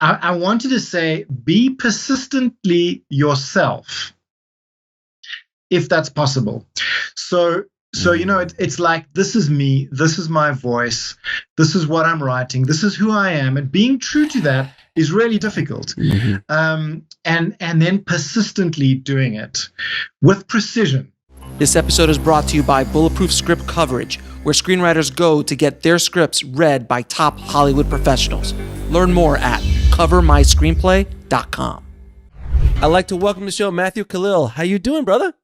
I wanted to say, be persistently yourself, if that's possible. So it's like, this is me, this is my voice, this is what I'm writing, this is who I am, and being true to that is really difficult. And then persistently doing it with precision. This episode is brought to you by Bulletproof Script Coverage, where screenwriters go to get their scripts read by top Hollywood professionals. Learn more at covermyscreenplay.com. I'd like to welcome to the show Matthew Kalil. How you doing, brother?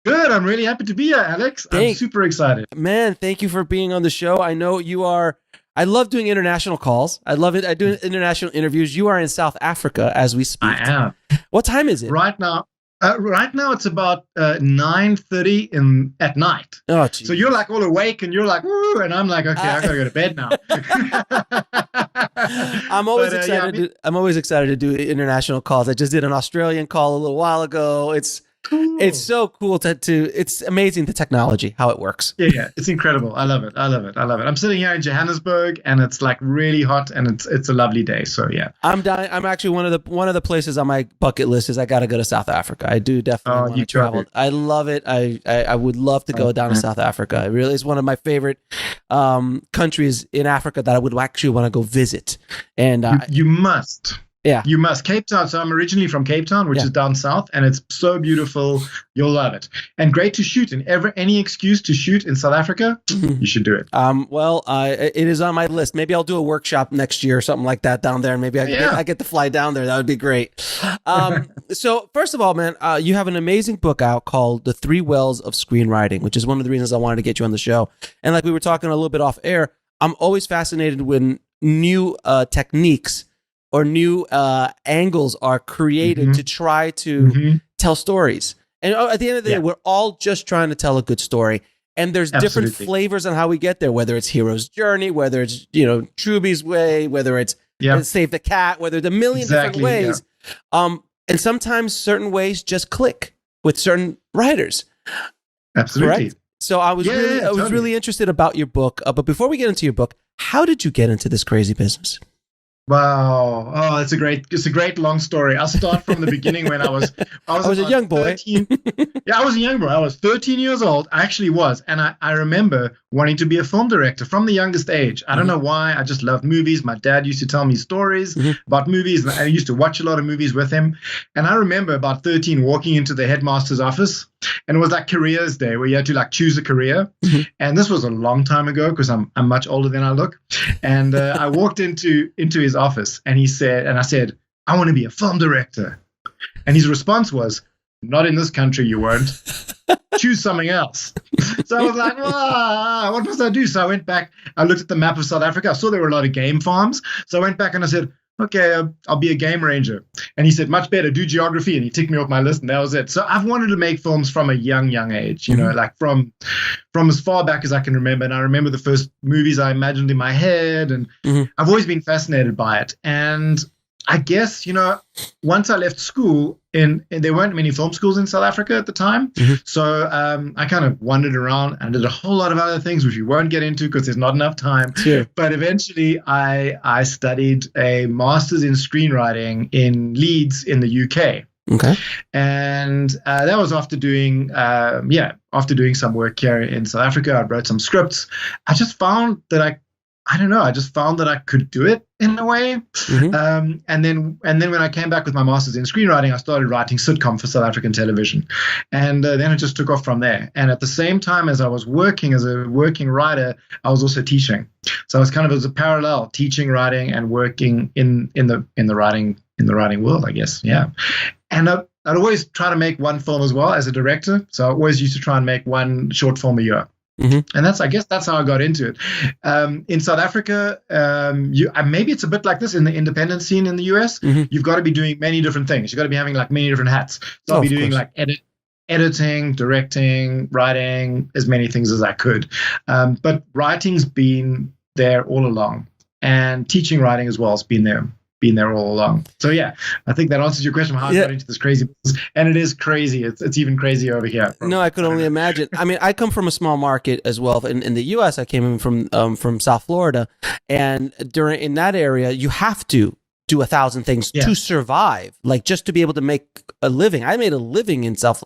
Good. I'm really happy to be here, Alex. I'm super excited. Man, thank you for being on the show. I know you are. I love doing international calls. I love it. I do international interviews. You are in South Africa as we speak. I am. What time is it? Right now it's about 9:30 at night. Oh, geez. So you're like all awake and you're like, woo, and I'm like, okay, I gotta go to bed now. I'm always excited. I'm always excited to do international calls. I just did an Australian call a little while ago. It's so cool to it's amazing, the technology, how it works. Yeah, it's incredible. I love it. I'm sitting here in Johannesburg and it's like really hot and it's a lovely day. So yeah. I'm dying. I'm actually one of the places on my bucket list is I got to go to South Africa. I do definitely want to travel. I love it. I would love to go down to South Africa. It really is one of my favorite countries in Africa that I would actually want to go visit. And you must. Yeah. You must. Cape Town. So I'm originally from Cape Town, which is down south, and it's so beautiful. You'll love it. And great to shoot. And any excuse to shoot in South Africa, you should do it. It is on my list. Maybe I'll do a workshop next year or something like that down there. And maybe I get to fly down there. That would be great. So first of all, man, you have an amazing book out called The Three Wells of Screenwriting, which is one of the reasons I wanted to get you on the show. And like we were talking a little bit off air, I'm always fascinated when new techniques or new angles are created to try to tell stories. And at the end of the day, we're all just trying to tell a good story. And there's different flavors on how we get there, whether it's hero's journey, whether it's, Truby's way, whether it's save the cat, whether it's a million different ways. And sometimes certain ways just click with certain writers. Absolutely. Correct? So I was really interested about your book. But before we get into your book, how did you get into this crazy business? Wow! Oh, it's a great long story. I'll start from the beginning when I was a young boy. 13. Yeah, I was a young boy. I was 13 years old. I actually was, and I remember wanting to be a film director from the youngest age. I don't know why. I just loved movies. My dad used to tell me stories about movies, and I used to watch a lot of movies with him. And I remember about 13 walking into the headmaster's office, and it was like careers day where you had to like choose a career. And this was a long time ago because I'm much older than I look. And I walked into his office and I said, I want to be a film director. And his response was, not in this country, you won't. Choose something else. So I was like, what must I do? So I went back. I looked at the map of South Africa. I saw there were a lot of game farms. So I went back and I said, okay, I'll be a game ranger. And he said, much better, do geography. And he ticked me off my list, and that was it. So I've wanted to make films from a young age, like from as far back as I can remember. And I remember the first movies I imagined in my head, and I've always been fascinated by it. And I guess, once I left school, and there weren't many film schools in South Africa at the time. So I kind of wandered around and did a whole lot of other things, which we won't get into because there's not enough time. Sure. But eventually I studied a master's in screenwriting in Leeds in the UK. Okay. And that was after doing some work here in South Africa. I wrote some scripts. I just found that I could do it in a way. And then when I came back with my master's in screenwriting, I started writing sitcom for South African television. And then it just took off from there. And at the same time as I was working as a working writer, I was also teaching. So I was kind of as a parallel, teaching, writing, and working in the writing world, I guess. Yeah. And I'd always try to make one film as well as a director. So I always used to try and make one short film a year. And I guess that's how I got into it. In South Africa, maybe it's a bit like this in the independent scene in the US. You've got to be doing many different things. You've got to be having like many different hats. So I'll be doing like editing, directing, writing, as many things as I could. But writing's been there all along, and teaching writing as well has been there all along. So yeah, I think that answers your question. How I got into this crazy business, and it is crazy. It's even crazier over here. No, I could only imagine. I mean, I come from a small market as well. In the U.S., I came in from South Florida, and in that area, you have to do 1,000 things to survive, like just to be able to make a living. I made a living in South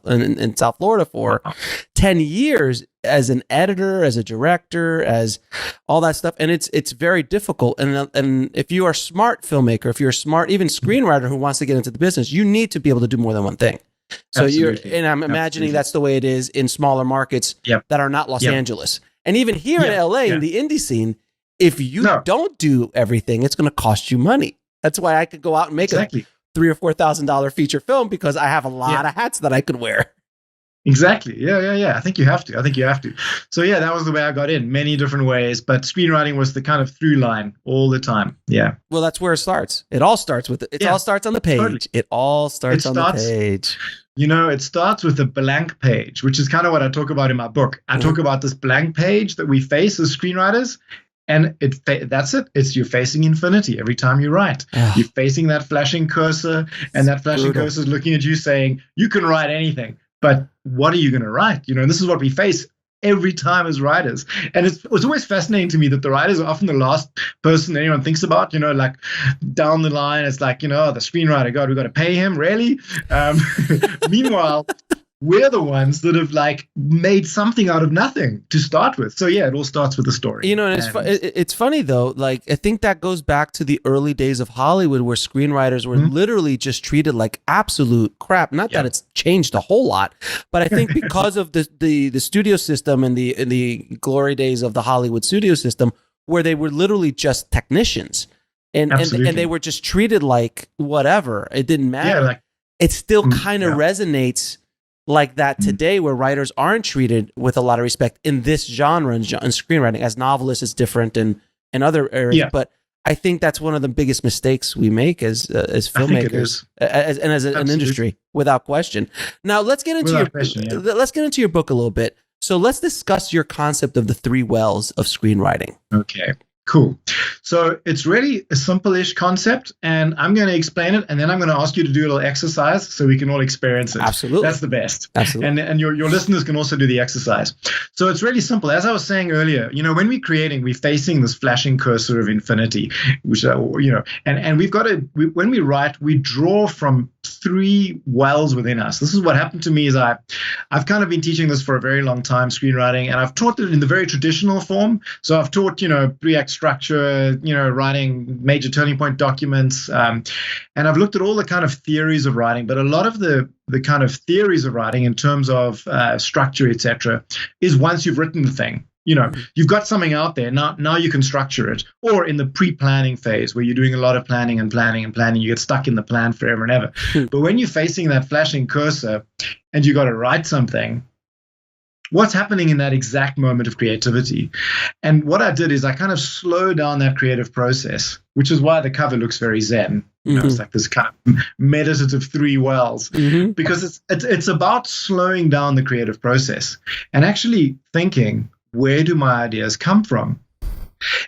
Florida for 10 years as an editor, as a director, as all that stuff. And it's very difficult. And if you are a smart filmmaker, if you're a smart, even screenwriter who wants to get into the business, you need to be able to do more than one thing. So and I'm imagining that's the way it is in smaller markets that are not Los Angeles. And even here in LA, in the indie scene, if you don't do everything, it's going to cost you money. That's why I could go out and make a $3,000 or $4,000 feature film, because I have a lot of hats that I could wear. Exactly. Yeah. I think you have to. So yeah, that was the way I got in, many different ways, but screenwriting was the kind of through line all the time. Yeah. Well, that's where it starts. It all starts with it. All starts on the page. Totally. It all starts on the page. You know, it starts with a blank page, which is kind of what I talk about in my book. I talk about this blank page that we face as screenwriters. And that's it. It's you're facing infinity every time you write. You're facing that flashing cursor, and that flashing cursor is looking at you saying, you can write anything, but what are you going to write? You know, and this is what we face every time as writers. And it's always fascinating to me that the writers are often the last person anyone thinks about, you know, like down the line, it's like, you know, the screenwriter, God, we got to pay him, really? Meanwhile, we're the ones that have like made something out of nothing to start with. So yeah, it all starts with the story. You know, and it's funny though. Like I think that goes back to the early days of Hollywood, where screenwriters were literally just treated like absolute crap. Not that it's changed a whole lot, but I think because of the studio system and the glory days of the Hollywood studio system, where they were literally just technicians, and they were just treated like whatever. It didn't matter. Yeah, it still kind of resonates like that today, where writers aren't treated with a lot of respect in this genre and screenwriting. As novelists, it's different in other areas, but I think that's one of the biggest mistakes we make as filmmakers as an industry, without question. Now let's get into your book a little bit. So let's discuss your concept of the 3 wells of screenwriting. Okay. Cool. So it's really a simple-ish concept, and I'm going to explain it, and then I'm going to ask you to do a little exercise so we can all experience it. Absolutely. That's the best. Absolutely. And your listeners can also do the exercise. So it's really simple. As I was saying earlier, you know, when we're facing this flashing cursor of infinity, which, you know, and we've got to, when we write, we draw from 3 wells within us. This is what happened to me. Is I've kind of been teaching this for a very long time, screenwriting, and I've taught it in the very traditional form. So I've taught, you know, 3-act structure, you know, writing major turning point documents, and I've looked at all the kind of theories of writing. But a lot of the kind of theories of writing in terms of structure, etc., is once you've written the thing. You know, you've got something out there, now you can structure it. Or in the pre-planning phase, where you're doing a lot of planning, you get stuck in the plan forever and ever. But when you're facing that flashing cursor and you got to write something, what's happening in that exact moment of creativity? And what I did is I kind of slowed down that creative process, which is why the cover looks very Zen. You know, it's like this kind of meditative 3 wells, because it's about slowing down the creative process and actually thinking, where do my ideas come from?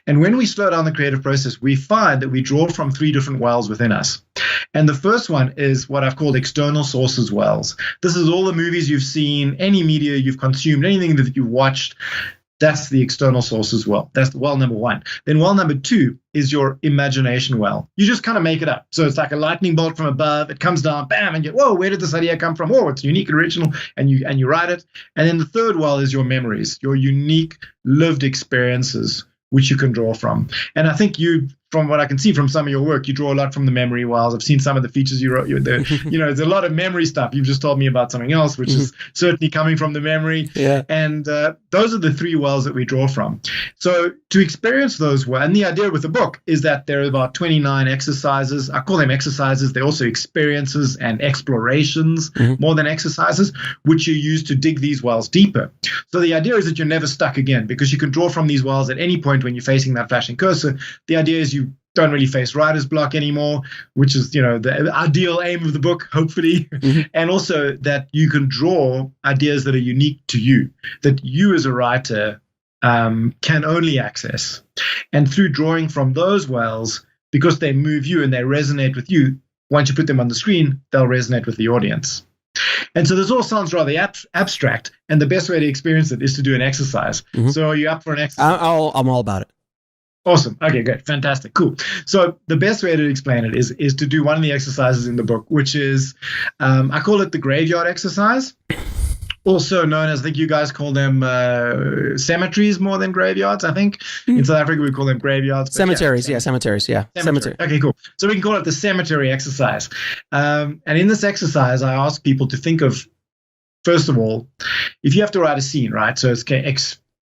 And when we slow down the creative process, we find that we draw from 3 different wells within us. And the first one is what I've called external sources wells. This is all the movies you've seen, any media you've consumed, anything that you've watched. That's the external sources well. That's well number 1. Then well number 2 is your imagination well. You just kind of make it up. So it's like a lightning bolt from above. It comes down, bam, and you whoa, where did this idea come from? Oh, it's unique and original, and you write it. And then the third well is your memories, your unique lived experiences, which you can draw from. And I think you, from what I can see from some of your work, you draw a lot from the memory wells. I've seen some of the features you wrote. You know, there's a lot of memory stuff. You've just told me about something else, which is certainly coming from the memory. Yeah. And those are the 3 wells that we draw from. So to experience those wells, and the idea with the book is that there are about 29 exercises. I call them exercises. They're also experiences and explorations more than exercises, which you use to dig these wells deeper. So the idea is that you're never stuck again, because you can draw from these wells at any point when you're facing that flashing cursor. The idea is you don't really face writer's block anymore, which is, you know, the ideal aim of the book, hopefully. And also that you can draw ideas that are unique to you, that you as a writer can only access. And through drawing from those wells, because they move you and they resonate with you, once you put them on the screen, they'll resonate with the audience. And so this all sounds rather abstract, and the best way to experience it is to do an exercise. So are you up for an exercise? I'm all about it. Awesome. Okay, good. Fantastic. Cool. So the best way to explain it is to do one of the exercises in the book, which is, I call it the graveyard exercise, also known as, I think you guys call them cemeteries more than graveyards, I think. In South Africa, we call them graveyards. Cemeteries, yeah, cemeteries, yeah. Cemetery. Okay, cool. So we can call it the cemetery exercise. And in this exercise, I ask people to think of, first of all, if you have to write a scene, right? So it's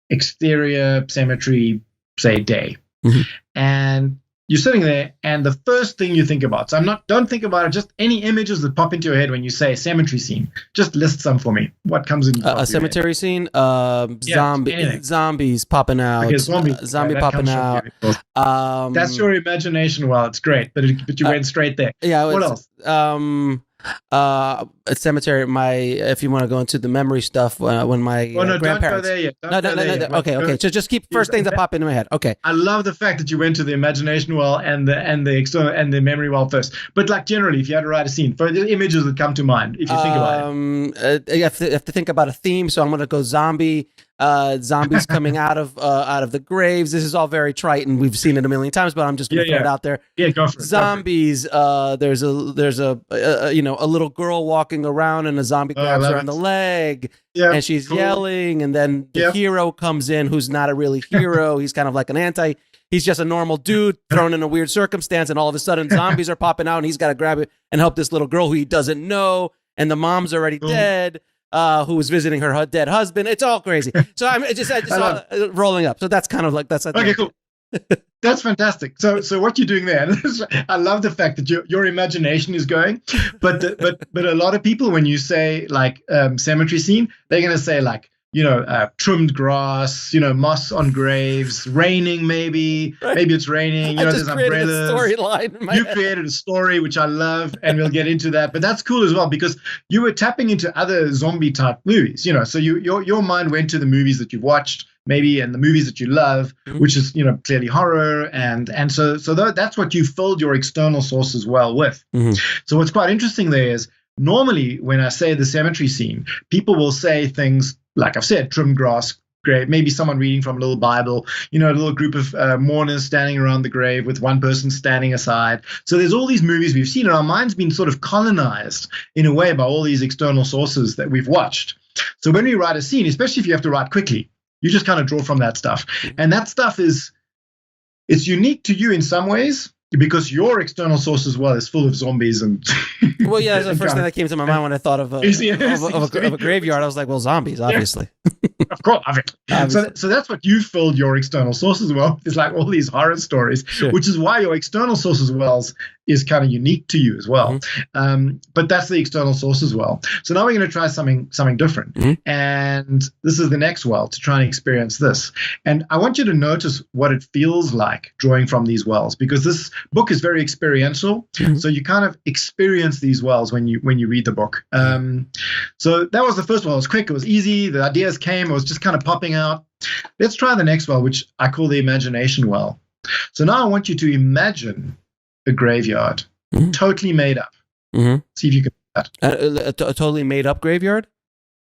exterior cemetery, say, day. Mm-hmm. And you're sitting there, and the first thing you think about, so don't think about it, just any images that pop into your head when you say cemetery scene. Just list some for me. What comes in? A cemetery scene? Zombies popping out. Okay, zombie popping out. That's your imagination. Well, it's great, but you went straight there. Yeah. What else? A cemetery. If you want to go into the memory stuff, when my grandparents. Don't go there yet. No. Okay. So just keep first things that pop into my head. Okay. I love the fact that you went to the imagination well and the external and the memory well first. But like generally, if you had to write a scene, for the images that come to mind, if you think about it, you have to think about a theme. So I'm going to go zombie. Zombies coming out of the graves. This is all very trite, and we've seen it a million times. But I'm just going to throw it out there. Yeah, go for it. Zombies. There's a little girl walking around, and a zombie grabs her on the leg, and she's yelling. And then the hero comes in, who's not a really hero. He's kind of like an anti. He's just a normal dude thrown in a weird circumstance, and all of a sudden, zombies are popping out, and he's got to grab it and help this little girl who he doesn't know, and the mom's already dead. Who was visiting her dead husband. It's all crazy. So I just rolling up. So that's kind of like, that's okay, cool. That's fantastic. So what you're doing there, I love the fact that your imagination is going, but a lot of people, when you say like cemetery scene, they're going to say like, trimmed grass, moss on graves, raining maybe it's raining, there's umbrellas. You created a story, which I love, and we'll get into that. But that's cool as well, because you were tapping into other zombie type movies, so your mind went to the movies that you've watched maybe, and the movies that you love, which is, clearly horror. And so that's what you filled your external source as well with. Mm-hmm. So what's quite interesting there is, normally when I say the cemetery scene, people will say things like I've said, trimmed grass, grave, maybe someone reading from a little Bible, a little group of mourners standing around the grave with one person standing aside. So there's all these movies we've seen, and our mind's been sort of colonized in a way by all these external sources that we've watched. So when we write a scene, especially if you have to write quickly, you just kind of draw from that stuff. And that stuff it's unique to you in some ways, because your external source as well is full of zombies and. Well, yeah, that's the first thing that came to my mind when I thought of a graveyard. I was like, well, zombies, obviously. Of course, so that's what you filled your external source as well. It's like all these horror stories, which is why your external source as well is kind of unique to you as well. Mm-hmm. But that's the external source as well. So now we're going to try something different, and this is the next well to try and experience this. And I want you to notice what it feels like drawing from these wells, because this book is very experiential. Mm-hmm. So you kind of experience these wells when you read the book. So that was the first well. It was quick. It was easy. The ideas came. It was just kind of popping out. Let's try the next well, which I call the imagination well. So now I want you to imagine a graveyard, totally made up. Mm-hmm. See if you can do that. A totally made up graveyard?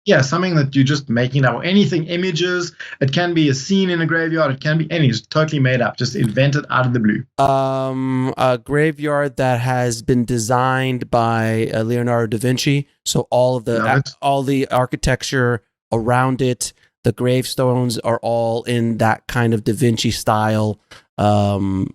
Yeah, something that you're just making up, or anything, images. It can be a scene in a graveyard. It can be anything. It's totally made up, just invented out of the blue. A graveyard that has been designed by Leonardo da Vinci. So all of the architecture around it, the gravestones are all in that kind of Da Vinci style, design.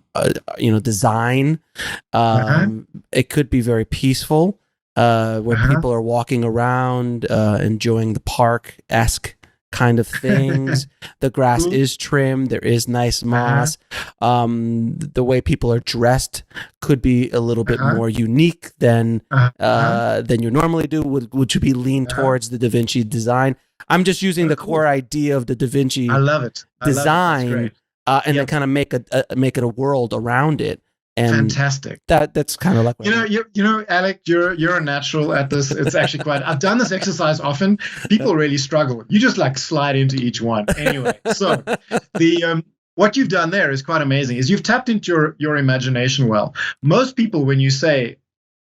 It could be very peaceful. Where people are walking around, enjoying the park-esque kind of things. The grass is trimmed. There is nice moss. The way people are dressed could be a little bit more unique than you normally do. Would you be lean towards the Da Vinci design? I'm just using the core idea of the Da Vinci design, then kind of make it a world around it. And fantastic. That's kind of like Alec, you're a natural at this. It's actually quite. I've done this exercise often. People really struggle. You just like slide into each one. Anyway, so the what you've done there is quite amazing. Is you've tapped into your imagination well. Most people, when you say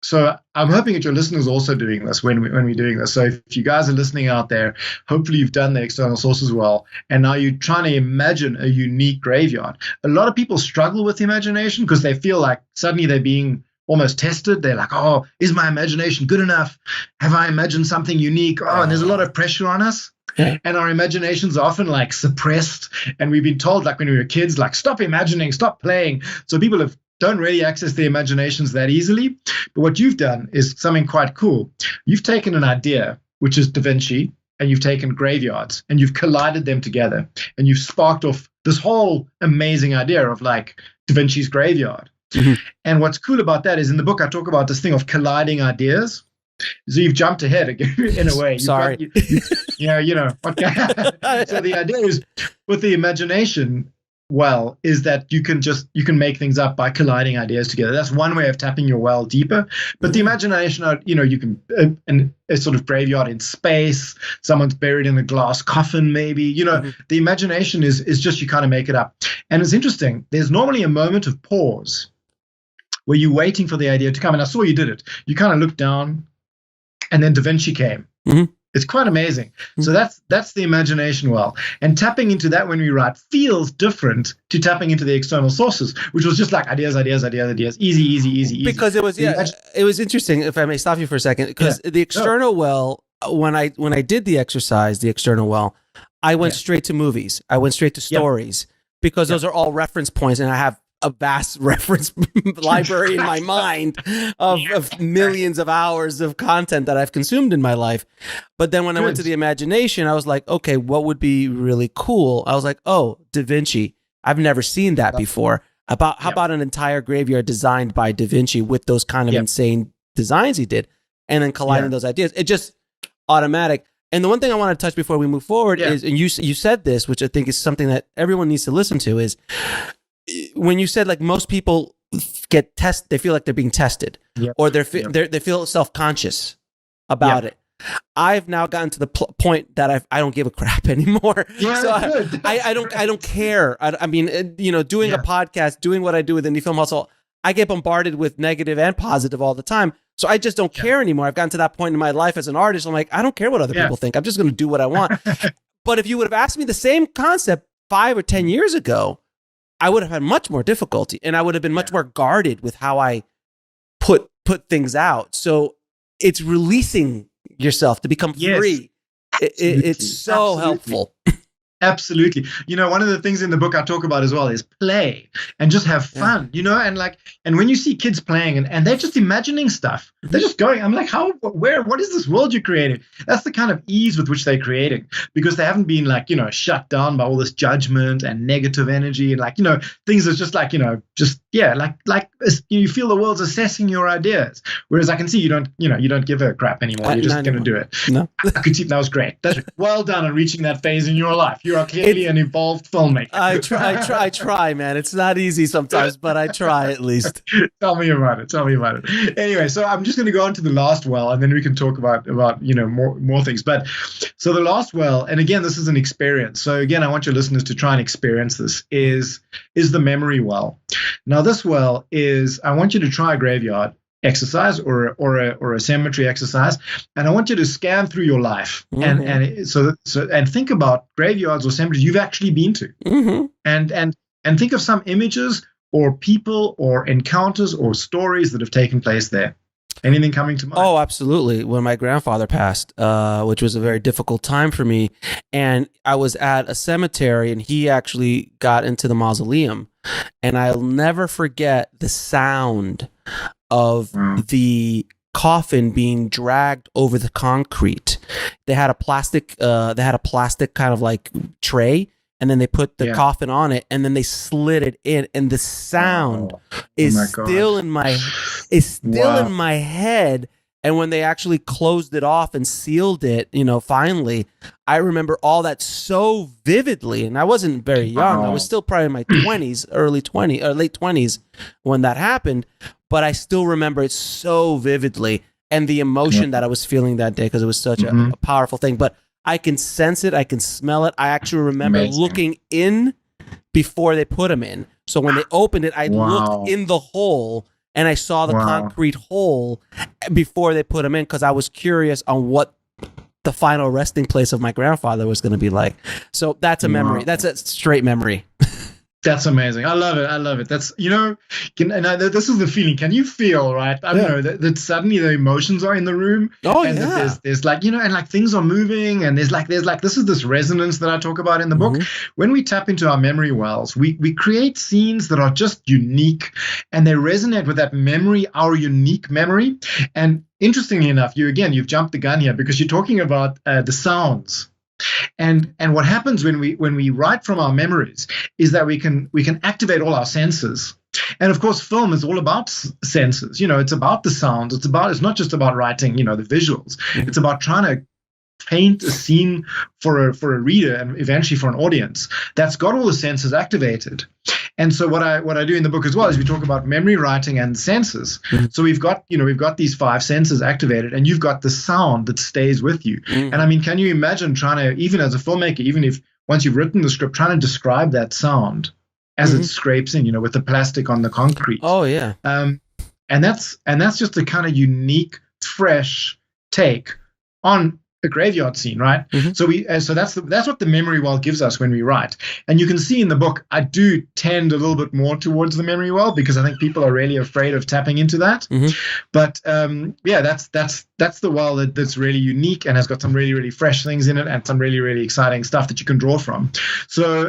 So I'm hoping that your listeners are also doing this when we're doing this. So if you guys are listening out there, hopefully you've done the external sources well, and now you're trying to imagine a unique graveyard. A lot of people struggle with imagination because they feel like suddenly they're being almost tested. They're like, oh, is my imagination good enough? Have I imagined something unique? Oh, and there's a lot of pressure on us. And our imaginations are often like suppressed. And we've been told, like when we were kids, like stop imagining, stop playing. So people don't really access their imaginations that easily. But what you've done is something quite cool. You've taken an idea, which is Da Vinci, and you've taken graveyards, and you've collided them together, and you've sparked off this whole amazing idea of like Da Vinci's graveyard. Mm-hmm. And what's cool about that is in the book, I talk about this thing of colliding ideas. So you've jumped ahead in a way. Sorry. You know. Okay. So the idea is with the imagination, well, is that you can make things up by colliding ideas together. That's one way of tapping your well deeper. But the imagination, you can a sort of graveyard in space. Someone's buried in a glass coffin, maybe. The imagination is just you kind of make it up. And it's interesting. There's normally a moment of pause where you're waiting for the idea to come. And I saw you did it. You kind of looked down, and then Da Vinci came. Mm-hmm. It's quite amazing. Mm-hmm. So that's the imagination well. And tapping into that when we write feels different to tapping into the external sources, which was just like ideas. Easy. Because it was, it was interesting, if I may stop you for a second, because the external well, when I did the exercise, the external well, I went straight to movies. I went straight to stories because those are all reference points, and I have a vast reference library in my mind of millions of hours of content that I've consumed in my life. But then when I went to the imagination, I was like, okay, what would be really cool? I was like, oh, Da Vinci. I've never seen that before. How about an entire graveyard designed by Da Vinci with those kind of insane designs he did, and then colliding those ideas? It just automatic. And the one thing I want to touch before we move forward is, and you said this, which I think is something that everyone needs to listen to, is when you said like most people get tested, they feel like they're being tested, or they feel self-conscious about it. I've now gotten to the point that I don't give a crap anymore. Yeah, so I don't care. I mean, doing a podcast, doing what I do with Indie Film Hustle, I get bombarded with negative and positive all the time. So I just don't care anymore. I've gotten to that point in my life as an artist. I'm like, I don't care what other people think. I'm just going to do what I want. But if you would have asked me the same concept 5 or 10 years ago, I would have had much more difficulty, and I would have been much more guarded with how I put things out. So it's releasing yourself to become free. It's so helpful. Absolutely. One of the things in the book I talk about as well is play and just have fun, and when you see kids playing and they're just imagining stuff, they're just going, I'm like, what is this world you're creating? That's the kind of ease with which they're creating, because they haven't been shut down by all this judgment and negative energy and things are just you feel the world's assessing your ideas. Whereas I can see you don't give a crap anymore. You're just going to do it. No. I could see that was great. That's well done on reaching that phase in your life. You are clearly an involved filmmaker. I try, man. It's not easy sometimes, but I try at least. Tell me about it. Anyway, so I'm just going to go on to the last well, and then we can talk about more things. But so the last well, and again, this is an experience. So again, I want your listeners to try and experience this. Is the memory well? Now, this well is, I want you to try a graveyard exercise or a cemetery exercise, and I want you to scan through your life and think about graveyards or cemeteries you've actually been to, and think of some images or people or encounters or stories that have taken place there. Anything coming to mind? Oh, absolutely. When my grandfather passed, which was a very difficult time for me, and I was at a cemetery, and he actually got into the mausoleum, and I'll never forget the sound of the coffin being dragged over the concrete. They had a plastic kind of like tray, and then they put the coffin on it, and then they slid it in, and the sound is still in my head. And when they actually closed it off and sealed it, finally, I remember all that so vividly. And I wasn't very young. I was still probably in my 20s, late 20s when that happened. But I still remember it so vividly, and the emotion that I was feeling that day, because it was such a powerful thing. But I can sense it. I can smell it. I actually remember looking in before they put them in. So when they opened it, I looked in the hole, and I saw the Wow. concrete hole before they put him in because I was curious on what the final resting place of my grandfather was going to be like. So that's a memory. Wow. That's a straight memory. That's amazing. I love it. I love it. That's, this is the feeling. Can you feel, right? I don't know, that suddenly the emotions are in the room. Oh, and yeah. that there's like, and like things are moving, and there's like, this is this resonance that I talk about in the book. When we tap into our memory wells, we create scenes that are just unique, and they resonate with that memory, our unique memory. And interestingly enough, you've jumped the gun here because you're talking about the sounds. And what happens when we write from our memories is that we can activate all our senses. And of course, film is all about senses. It's about the sounds. It's not just about writing, the visuals. It's about trying to paint a scene for a reader and eventually for an audience that's got all the senses activated. And so what I do in the book as well is we talk about memory writing and senses. So we've got these 5 senses activated, and you've got the sound that stays with you. And I mean, can you imagine trying to, even as a filmmaker, even if once you've written the script, trying to describe that sound as it scrapes in, with the plastic on the concrete. Oh yeah. And that's just a kind of unique, fresh take on a graveyard scene, right? So that's what the memory well gives us when we write. And you can see in the book, I do tend a little bit more towards the memory well because I think people are really afraid of tapping into that. But that's the well that's really unique and has got some really, really fresh things in it and some really, really exciting stuff that you can draw from. So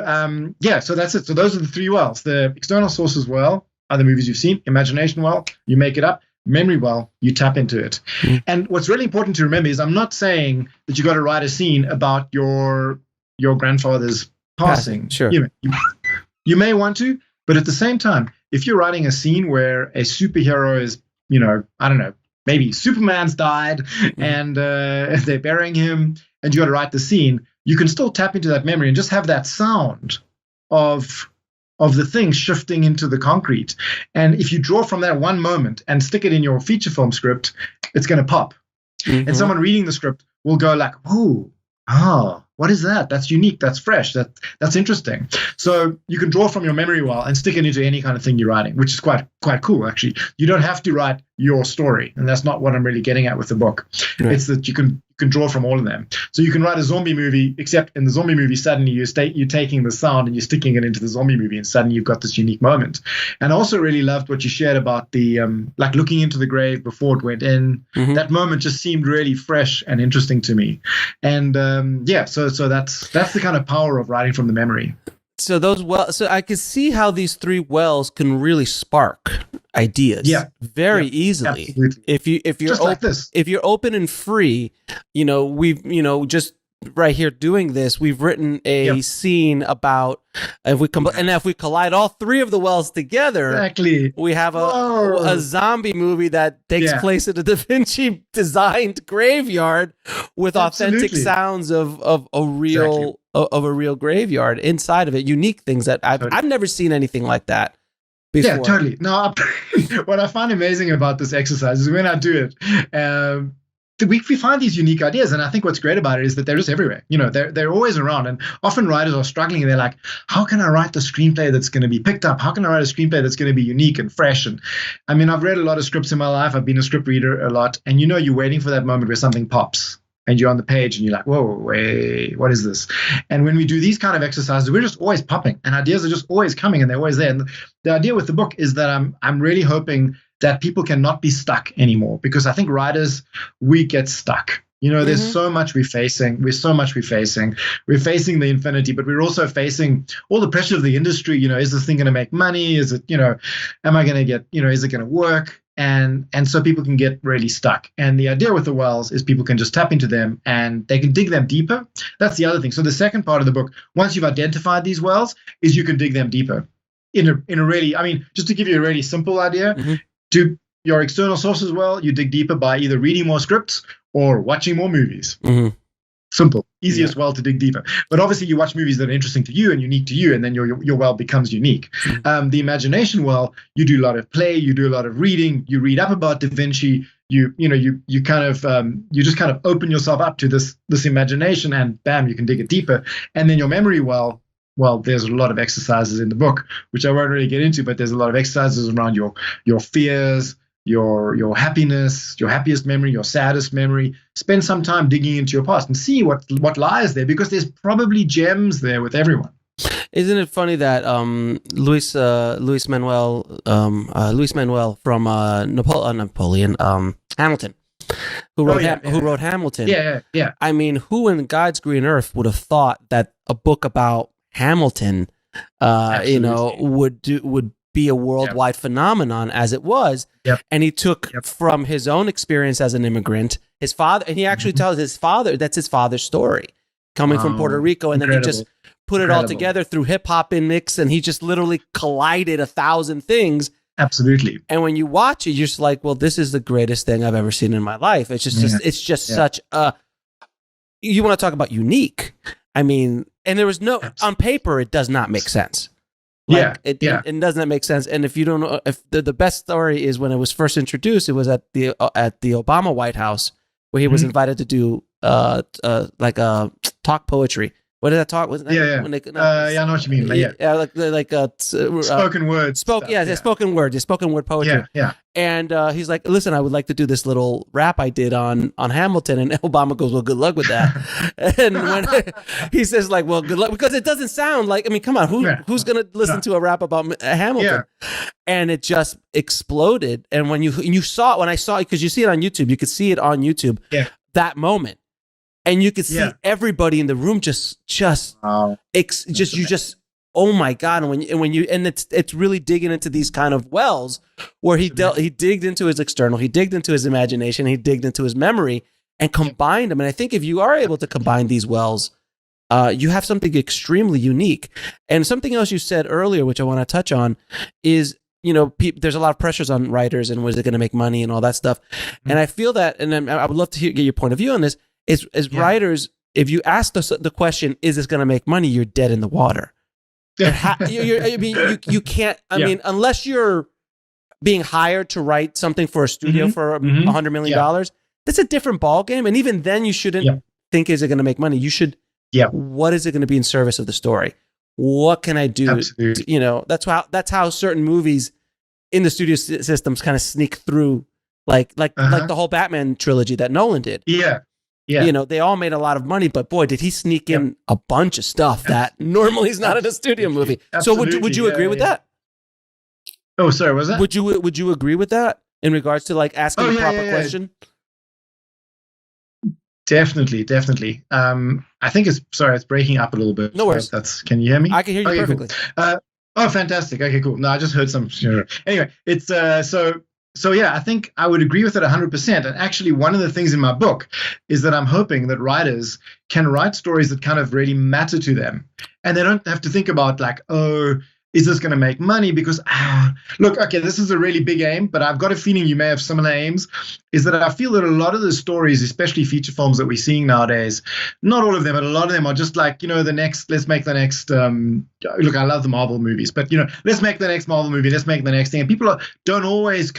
so that's it. So those are the 3 wells. The external sources well are the movies you've seen. Imagination well, you make it up. Memory well, you tap into it. And what's really important to remember is I'm not saying that you got to write a scene about your grandfather's passing. Sure. You may want to, but at the same time, if you're writing a scene where a superhero is, I don't know, maybe Superman's died and they're burying him and you got to write the scene, you can still tap into that memory and just have that sound of the thing shifting into the concrete. And if you draw from that one moment and stick it in your feature film script, it's going to pop. And someone reading the script will go like, what is that? That's unique. That's fresh. That's interesting. So you can draw from your memory well and stick it into any kind of thing you're writing, which is quite cool, actually. You don't have to write your story. And that's not what I'm really getting at with the book. Right. It's that you can draw from all of them. So you can write a zombie movie, except in the zombie movie, suddenly you're taking the sound and you're sticking it into the zombie movie, and suddenly you've got this unique moment. And I also really loved what you shared about the like looking into the grave before it went in. That moment just seemed really fresh and interesting to me. And so that's the kind of power of writing from the memory. So I could see how these 3 wells can really spark ideas very easily. Absolutely. If you're just like this. If you're open and free, we've just right here doing this, we've written a scene about if we collide all 3 of the wells together, exactly, we have a zombie movie that takes place in a Da Vinci designed graveyard with authentic sounds of a real of a real graveyard inside of it. Unique things that I've never seen anything like that before. Yeah, totally. No, what I find amazing about this exercise is when I do it, we find these unique ideas, and I think what's great about it is that they're just everywhere. They're always around, and often writers are struggling, and they're like, how can I write the screenplay that's going to be picked up? How can I write a screenplay that's going to be unique and fresh? And I mean, I've read a lot of scripts in my life. I've been a script reader a lot, and you're waiting for that moment where something pops and you're on the page and you're like, whoa, wait, what is this? And when we do these kind of exercises, we're just always popping, and ideas are just always coming, and they're always there. And the idea with the book is that I'm really hoping that people cannot be stuck anymore, because I think writers, we get stuck. There's so much we're facing. We're facing the infinity, but we're also facing all the pressure of the industry. Is this thing going to make money? Is it, am I going to get, is it going to work? And so people can get really stuck. And the idea with the wells is people can just tap into them and they can dig them deeper. That's the other thing. So the second part of the book, once you've identified these wells, is you can dig them deeper in a really, I mean, just to give you a really simple idea, to your external sources well, you dig deeper by either reading more scripts or watching more movies. Simple, easiest well to dig deeper. But obviously you watch movies that are interesting to you and unique to you, and then your well becomes unique. The imagination well, you do a lot of play, you do a lot of reading, you read up about Da Vinci, you kind of you just kind of open yourself up to this imagination, and bam, you can dig it deeper. And then your memory well, there's a lot of exercises in the book, which I won't really get into, but there's a lot of exercises around your fears, your happiness, your happiest memory, your saddest memory. Spend some time digging into your past and see what lies there, because there's probably gems there with everyone. Isn't it funny that Luis Manuel from Napoleon Hamilton, who wrote Hamilton? Yeah. I mean, who in God's green earth would have thought that a book about Hamilton, would be a worldwide phenomenon as it was? Yep. And he took from his own experience as an immigrant, his father, and he actually tells his father, that's his father's story, coming from Puerto Rico, and then he just put it all together through hip hop and mix, and he just literally collided 1,000 things. Absolutely. And when you watch it, you're just like, well, this is the greatest thing I've ever seen in my life. It's just such a, you want to talk about unique. I mean, and there was no, on paper, it does not make sense. It doesn't make sense. And if you don't know, if the best story is when it was first introduced, it was at the Obama White House, where he was invited to do talk poetry. What did that talk? Was that I know what you mean. Spoken word. Spoken word poetry. Yeah. And he's like, listen, I would like to do this little rap I did on Hamilton. And Obama goes, well, good luck with that. And when he says, like, well, good luck, because it doesn't sound like, I mean, come on, who's going to listen to a rap about Hamilton? Yeah. And it just exploded. And when I saw it, because you see it on YouTube, you could see it on YouTube, that moment. And you could see everybody in the room oh my God. And it's really digging into these kind of wells where he digged into his external, he digged into his imagination, he digged into his memory and combined them. And I think if you are able to combine these wells, you have something extremely unique. And something else you said earlier, which I want to touch on, is, there's a lot of pressures on writers and was it going to make money and all that stuff. And I feel that, and I would love to get your point of view on this. As writers, if you ask the question, is this going to make money? You're dead in the water. You can't, unless you're being hired to write something for a studio for $100 million, that's a different ballgame. And even then you shouldn't think, is it going to make money? You should, what is it going to be in service of the story? What can I do? Absolutely. That's how certain movies in the studio systems kind of sneak through, like the whole Batman trilogy that Nolan did. Yeah. They all made a lot of money, but boy, did he sneak in a bunch of stuff that normally is not in a studio movie. Absolutely. So would you agree with that? Oh, sorry, was that? Would you agree with that in regards to like asking the proper question? Definitely. I think it's breaking up a little bit. No worries. Can you hear me? I can hear you perfectly. Cool. Fantastic. Okay, cool. No, I just heard some. Anyway, it's So yeah, I think I would agree with it 100%. And actually, one of the things in my book is that I'm hoping that writers can write stories that kind of really matter to them. And they don't have to think about like, oh, is this going to make money? Because, look, okay, this is a really big aim, but I've got a feeling you may have similar aims, is that I feel that a lot of the stories, especially feature films that we're seeing nowadays, not all of them, but a lot of them are just like, let's make the next, look, I love the Marvel movies, but, let's make the next Marvel movie, let's make the next thing. And people don't always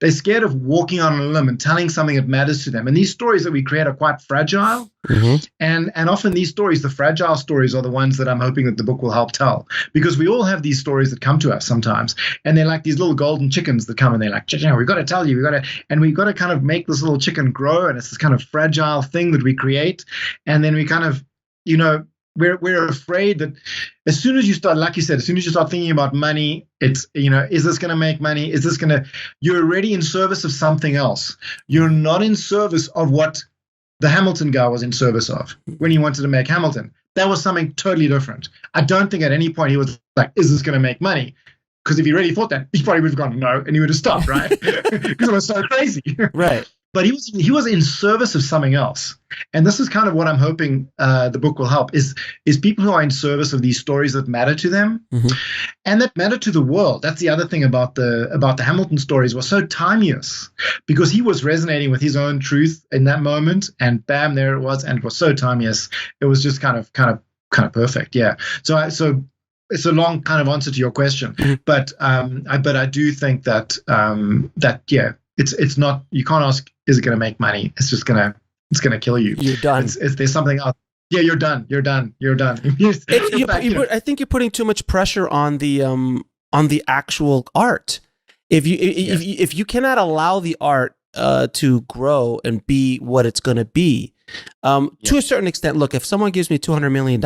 they're scared of walking on a limb and telling something that matters to them. And these stories that we create are quite fragile. And often these stories, the fragile stories, are the ones that I'm hoping that the book will help tell. Because we all have these stories that come to us sometimes. And they're like these little golden chickens that come and they're like, we've got to tell you, we've got to kind of make this little chicken grow. And it's this kind of fragile thing that we create. And then we kind of, we're afraid that as soon as you start, like you said, as soon as you start thinking about money, it's, is this going to make money? You're already in service of something else. You're not in service of what the Hamilton guy was in service of when he wanted to make Hamilton. That was something totally different. I don't think at any point he was like, is this going to make money? Because if he really thought that, he probably would have gone no, and he would have stopped, right? Because it was so crazy. Right. But he was in service of something else. And this is kind of what I'm hoping the book will help, is people who are in service of these stories that matter to them and that matter to the world. That's the other thing about the Hamilton stories, was so timeless, because he was resonating with his own truth in that moment, and bam, there it was, and it was so timeless. It was just kind of perfect. Yeah. So it's a long kind of answer to your question, but I do think that it's not, you can't ask, is it going to make money? It's just going to kill you. You're done. There's something else. yeah, you're done. You're done. You're done. I think you're putting too much pressure on the actual art. If you cannot allow the art to grow and be what it's going to be, to a certain extent. Look, if someone gives me $200 million,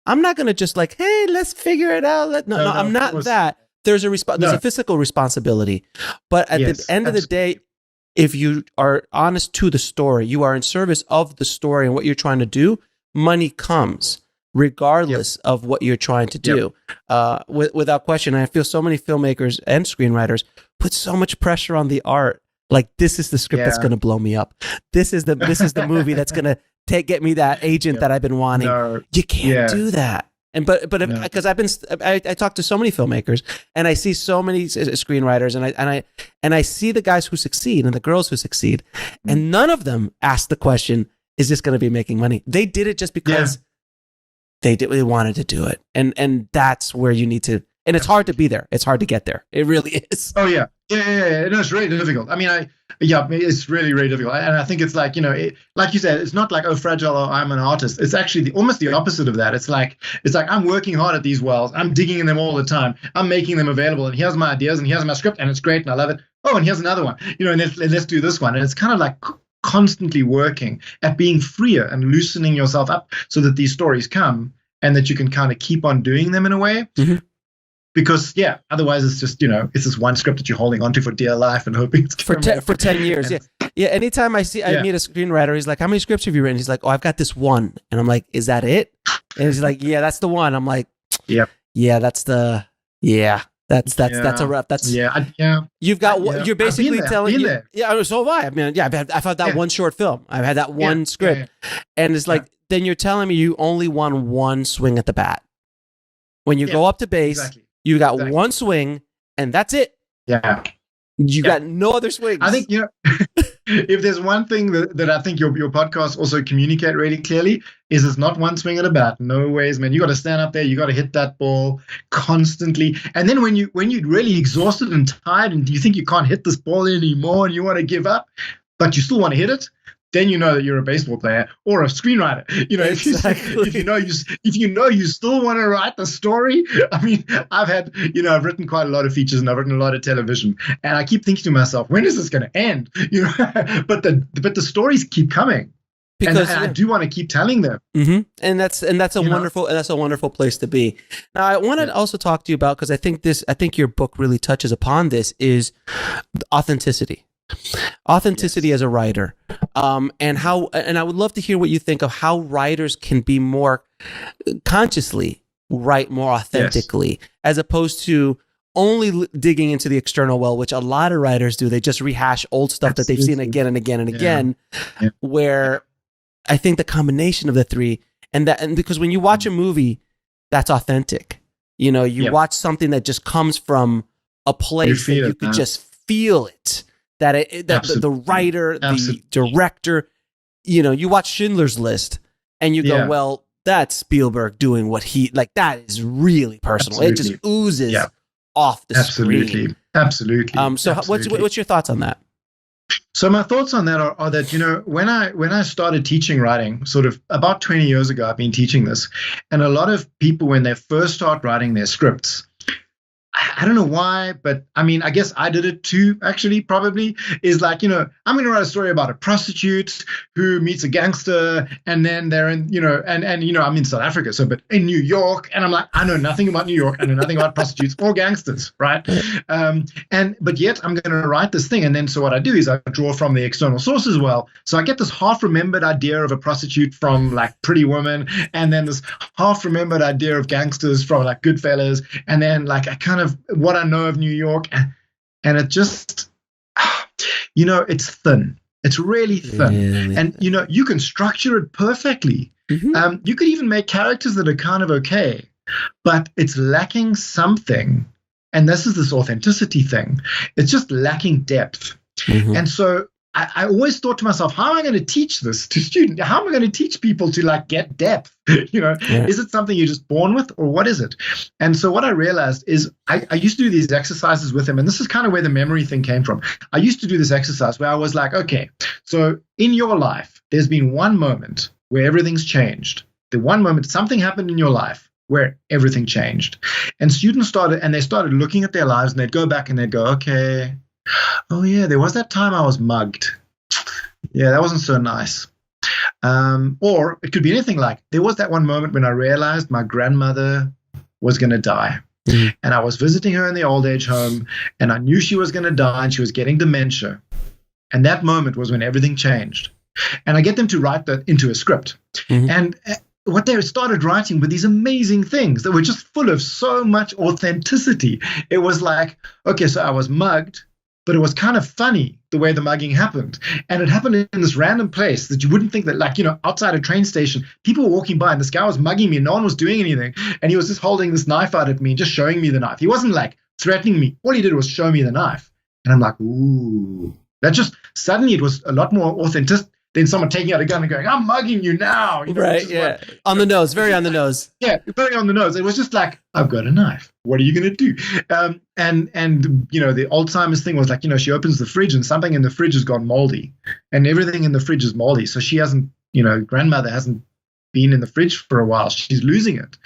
I'm not going to just like, hey, let's figure it out. No, I'm not that. There's a physical responsibility, but at the end of the day, if you are honest to the story, you are in service of the story and what you're trying to do, money comes regardless of what you're trying to do. Without question, I feel so many filmmakers and screenwriters put so much pressure on the art. Like, this is the script that's going to blow me up. This is the movie that's going to get me that agent that I've been wanting. No. You can't do that. And but because I talk to so many filmmakers and I see so many screenwriters and I see the guys who succeed and the girls who succeed, and none of them ask the question, is this going to be making money? They did it just because they wanted to do it, and that's where you need to. And it's hard to be there. It's hard to get there. It really is. Oh yeah. No, it's really difficult. I mean, it's really, really difficult. And I think it's like, like you said, it's not like, oh, fragile, or I'm an artist. It's actually almost the opposite of that. It's like I'm working hard at these wells. I'm digging in them all the time. I'm making them available. And here's my ideas, and here's my script, and it's great, and I love it. Oh, and here's another one. And let's do this one. And it's kind of like constantly working at being freer and loosening yourself up so that these stories come and that you can kind of keep on doing them in a way. Mm-hmm. Because otherwise it's just it's this one script that you're holding onto for dear life and hoping it's for 10 years. Yeah. Anytime I meet a screenwriter, he's like, "How many scripts have you written?" He's like, "Oh, I've got this one," and I'm like, "Is that it?" And he's like, "Yeah, that's the one." I'm like, "Yep, that's the that's a rough. That's You've got you're basically telling me. Yeah, so have I. I mean, I've had that one short film. I've had that one script, and it's like then you're telling me you only won one swing at the bat. When you go up to base. Exactly. You got one swing, and that's it. Yeah. You got no other swings. I think, if there's one thing that I think your podcast also communicate really clearly, is it's not one swing at a bat. No ways, man. You got to stand up there. You got to hit that ball constantly. And then when you're really exhausted and tired and you think you can't hit this ball anymore and you want to give up, but you still want to hit it, then you know that you're a baseball player or a screenwriter. Exactly. if you still want to write the story. I mean, I've written quite a lot of features and I've written a lot of television, and I keep thinking to myself, when is this going to end? But the stories keep coming. Because and I do want to keep telling them, and that's a wonderful place to be. Now, I want to also talk to you about, because I think your book really touches upon this, is authenticity. Authenticity as a writer, and I would love to hear what you think of how writers can be more consciously write more authentically, as opposed to only digging into the external well, which a lot of writers do. They just rehash old stuff that they've seen again and again and again. Where I think the combination of the three, and because when you watch a movie, that's authentic. You watch something that just comes from a place that you could just feel it. That the writer, the director, you watch Schindler's List and you go, well, that's Spielberg doing what he like. That is really personal. Absolutely. It just oozes off the screen. Absolutely. So what's your thoughts on that? So my thoughts on that are that, when I started teaching writing, sort of about 20 years ago, I've been teaching this, and a lot of people, when they first start writing their scripts, I don't know why, but I mean, I guess I did it too, actually, probably, is like, I'm going to write a story about a prostitute who meets a gangster, and then they're in, I'm in South Africa, but in New York, and I'm like, I know nothing about New York, I know nothing about prostitutes or gangsters, right? But yet I'm going to write this thing, and then so what I do is I draw from the external source as well. So I get this half-remembered idea of a prostitute from like Pretty Woman, and then this half-remembered idea of gangsters from like Goodfellas, and then like I kind of what I know of New York, and it just, it's thin. It's really thin, and you can structure it perfectly. You could even make characters that are kind of okay, but it's lacking something. And this is this authenticity thing. It's just lacking depth. And so I always thought to myself, how am I going to teach this to students? How am I going to teach people to like get depth? Is it something you're just born with, or what is it? And so what I realized is I used to do these exercises with them, and this is kind of where the memory thing came from. I used to do this exercise where I was like, okay, so in your life, there's been one moment where everything's changed. The one moment something happened in your life where everything changed. And students started looking at their lives, and they'd go back and they'd go, okay, oh yeah, there was that time I was mugged. Yeah, that wasn't so nice. Or it could be anything like, there was that one moment when I realized my grandmother was going to die. Mm-hmm. And I was visiting her in the old age home, and I knew she was going to die and she was getting dementia. And that moment was when everything changed. And I get them to write that into a script. Mm-hmm. And what they started writing were these amazing things that were just full of so much authenticity. It was like, okay, so I was mugged, but it was kind of funny the way the mugging happened. And it happened in this random place that you wouldn't think that, like, outside a train station, people were walking by and this guy was mugging me and no one was doing anything. And he was just holding this knife out at me and just showing me the knife. He wasn't like threatening me. All he did was show me the knife. And I'm like, ooh, that just suddenly it was a lot more authentic than someone taking out a gun and going, I'm mugging you now. Right, yeah. Like, on the nose, very on the nose. Yeah, very on the nose. It was just like, I've got a knife. What are you going to do? And the Alzheimer's thing was like, she opens the fridge and something in the fridge has gone moldy. And everything in the fridge is moldy. So she hasn't, grandmother hasn't been in the fridge for a while. She's losing it.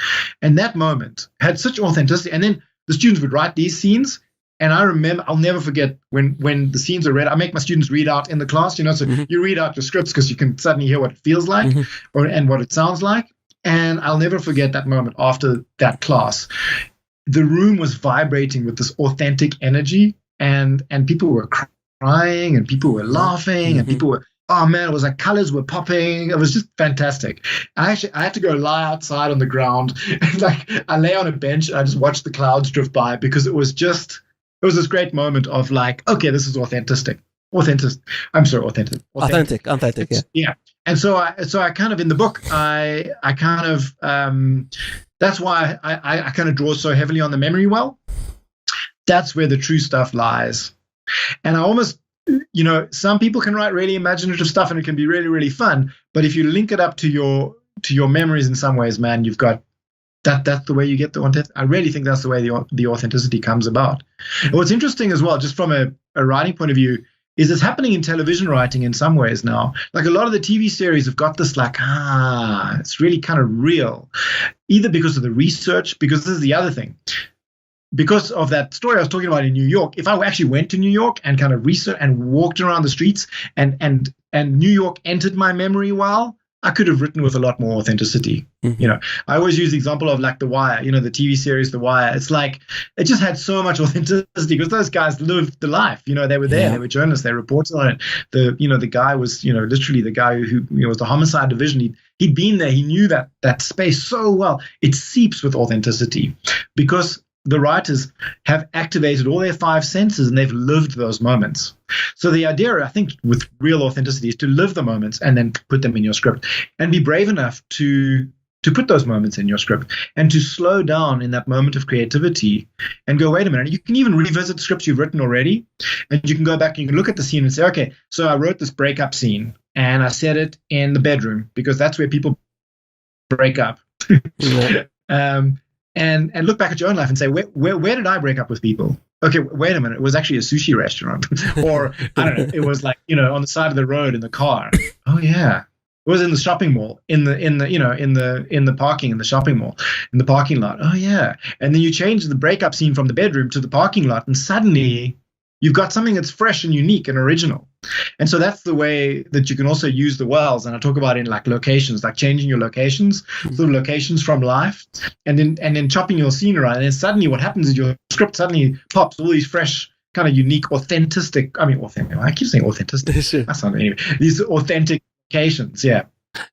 And that moment had such authenticity. And then the students would write these scenes. And I remember, I'll never forget when the scenes are read. I make my students read out in the class, so mm-hmm. you read out your scripts because you can suddenly hear what it feels like mm-hmm. and what it sounds like. And I'll never forget that moment after that class. The room was vibrating with this authentic energy, and people were crying, and people were laughing, mm-hmm. and people were, oh man, it was like colors were popping. It was just fantastic. I had to go lie outside on the ground, and like I lay on a bench and I just watched the clouds drift by because it was this great moment of like, okay, this is authentic. I'm sorry, authentic. Authentic, yeah. Yeah. And so I kind of, in the book, I kind of, that's why I kind of draw so heavily on the memory well. That's where the true stuff lies. And I almost, some people can write really imaginative stuff and it can be really, really fun. But if you link it up to your memories in some ways, man, you've got, that's the way you get the authenticity. I really think that's the way the authenticity comes about. And what's interesting as well, just from a writing point of view, is it's happening in television writing in some ways now. Like a lot of the TV series have got this like, it's really kind of real, either because of the research, because this is the other thing. Because of that story I was talking about in New York, if I actually went to New York and kind of researched and walked around the streets and New York entered my memory well, I could have written with a lot more authenticity. Mm-hmm. I always use the example of like The Wire, the TV series The Wire. It's like, it just had so much authenticity because those guys lived the life. They were there, They were journalists, they reported on it. The guy was, literally the guy who was the homicide division. He'd been there, he knew that space so well. It seeps with authenticity because the writers have activated all their five senses and they've lived those moments. So the idea, I think, with real authenticity is to live the moments and then put them in your script and be brave enough to put those moments in your script and to slow down in that moment of creativity and go, wait a minute. You can even revisit scripts you've written already, and you can go back and you can look at the scene and say, okay, so I wrote this breakup scene and I set it in the bedroom because that's where people break up. Yeah. And look back at your own life and say, where did I break up with people? Okay, wait a minute. It was actually a sushi restaurant, or I don't know. It was like on the side of the road in the car. Oh yeah, it was in the shopping mall, in the parking in the shopping mall, in the parking lot. Oh yeah, and then you change the breakup scene from the bedroom to the parking lot, and suddenly you've got something that's fresh and unique and original. And so that's the way that you can also use the wells. And I talk about in like locations, like changing your locations, sort of locations from life, and then chopping your scene around. And then suddenly what happens is your script suddenly pops all these fresh, kind of unique, authentic. I keep saying authentic. That's not anyway. These authentic locations, yeah.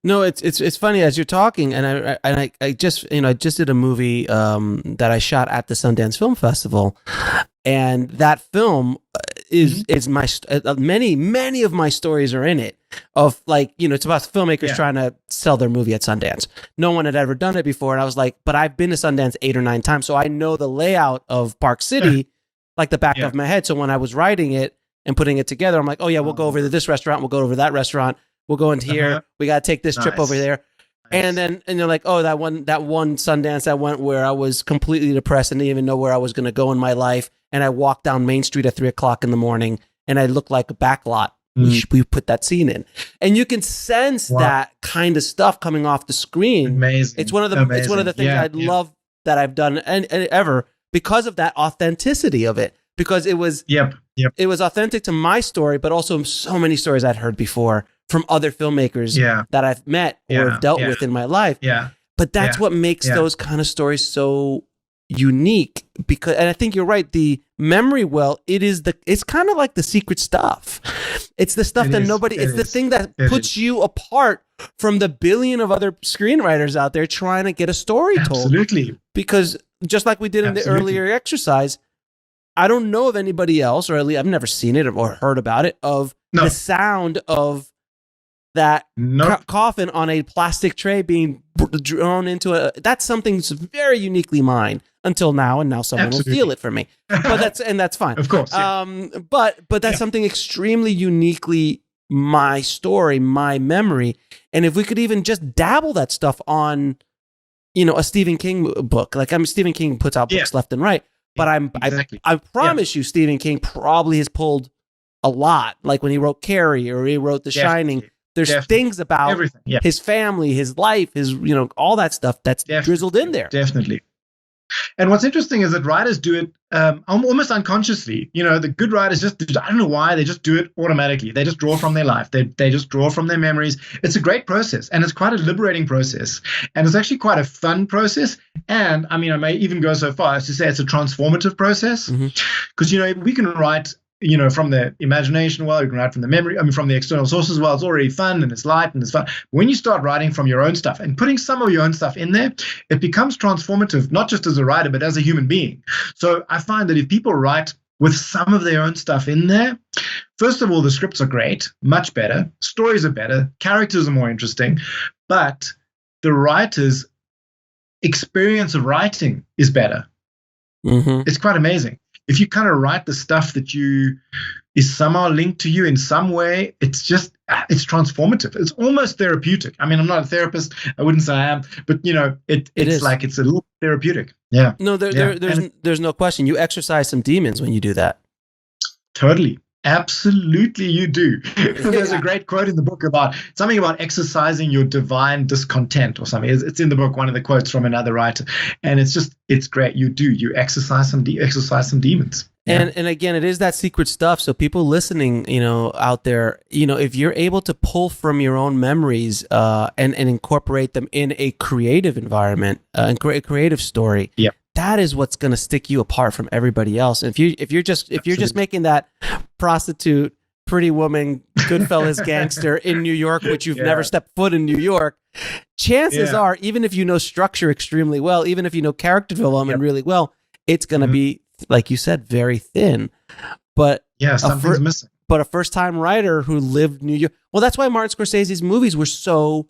No, it's funny as you're talking, and I just did a movie that I shot at the Sundance Film Festival, and that film is my many of my stories are in it. Of like it's about filmmakers trying to sell their movie at Sundance. No one had ever done it before, and I was like, but I've been to Sundance 8 or 9 times, so I know the layout of Park City like the back of my head. So when I was writing it and putting it together, I'm like, oh yeah, we'll go over to this restaurant, we'll go over to that restaurant. We'll go into here. We got to take this trip over there. Nice. And they're like, oh, that one Sundance I went where I was completely depressed and didn't even know where I was going to go in my life. And I walked down Main Street at 3:00 in the morning and I looked like a backlot we put that scene in, and you can sense that kind of stuff coming off the screen. Amazing. It's one of the things I love that I've done and ever because of that authenticity of it. Because it was it was authentic to my story, but also so many stories I'd heard before from other filmmakers that I've met or have dealt with in my life. Yeah. But that's what makes those kind of stories so unique. Because, and I think you're right, the memory well, it's kind of like the secret stuff. It's the stuff it's the thing that puts you apart from the billion of other screenwriters out there trying to get a story told. Absolutely. Because just like we did in the earlier exercise, I don't know of anybody else, or at least I've never seen it or heard about it, of the sound of that coffin on a plastic tray being drawn into that's something that's very uniquely mine until now, and now someone will steal it from me. But that's fine. Of course. But that's something extremely uniquely my story, my memory. And if we could even just dabble that stuff on, a Stephen King book, Stephen King puts out books left and right. But I promise you, Stephen King probably has pulled a lot. Like when he wrote Carrie or he wrote The Shining, there's things about his family, his life, his all that stuff that's drizzled in there. Definitely. And what's interesting is that writers do it almost unconsciously. The good writers I don't know why, they just do it automatically. They just draw from their life. They just draw from their memories. It's a great process, and it's quite a liberating process. And it's actually quite a fun process. And I may even go so far as to say it's a transformative process. Because, we can write from the imagination well, you can write from the memory, from the external sources well, it's already fun and it's light and it's fun. When you start writing from your own stuff and putting some of your own stuff in there, it becomes transformative, not just as a writer, but as a human being. So I find that if people write with some of their own stuff in there, first of all, the scripts are great, much better, stories are better, characters are more interesting, but the writer's experience of writing is better. It's quite amazing. If you kind of write the stuff that is somehow linked to you in some way, it's transformative. It's almost therapeutic. I'm not a therapist. I wouldn't say I am, but it's like it's a little therapeutic. Yeah. No, there's no question. You exercise some demons when you do that. Totally. Absolutely, you do. There's a great quote in the book about something about exercising your divine discontent or something. It's in the book, one of the quotes from another writer, and it's great. You exercise some demons. And again, it is that secret stuff. So people listening, out there, if you're able to pull from your own memories and incorporate them in a creative environment and create a creative story. Yeah. That is what's going to stick you apart from everybody else. And if you're just making that prostitute, pretty woman, Goodfellas gangster in New York, which you've never stepped foot in New York, chances are, even if you know structure extremely well, even if you know character development really well, it's going to be, like you said, very thin. But something's missing. But a first-time writer who lived New York. Well, that's why Martin Scorsese's movies were so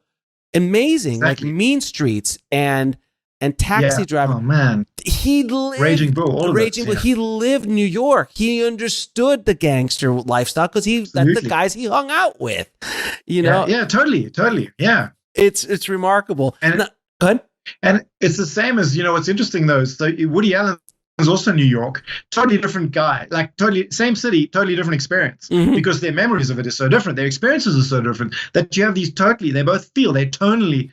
amazing, like Mean Streets and Taxi Driver. Oh man, he lived Raging Bull. He lived New York. He understood the gangster lifestyle because that's the guys he hung out with. Yeah, totally. Yeah, it's remarkable. And go ahead. And it's the same as what's interesting though. So Woody Allen is also New York, totally different guy, like totally same city, totally different experience because their memories of it is so different. Their experiences are so different that you have these they both feel they're totally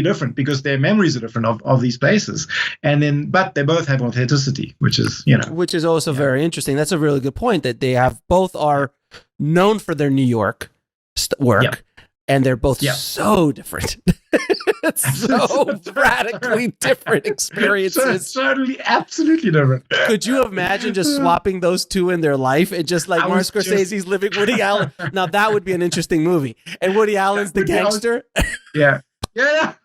different because their memories are different of these places, but they both have authenticity, which is also very interesting. That's a really good point that they both are known for their New York work, and they're both so different. So radically different experiences. Totally, absolutely different. Could you imagine just swapping those two in their life and just like Martin Scorsese's living Woody Allen? Now that would be an interesting movie. And Woody Allen's the gangster. Yeah. That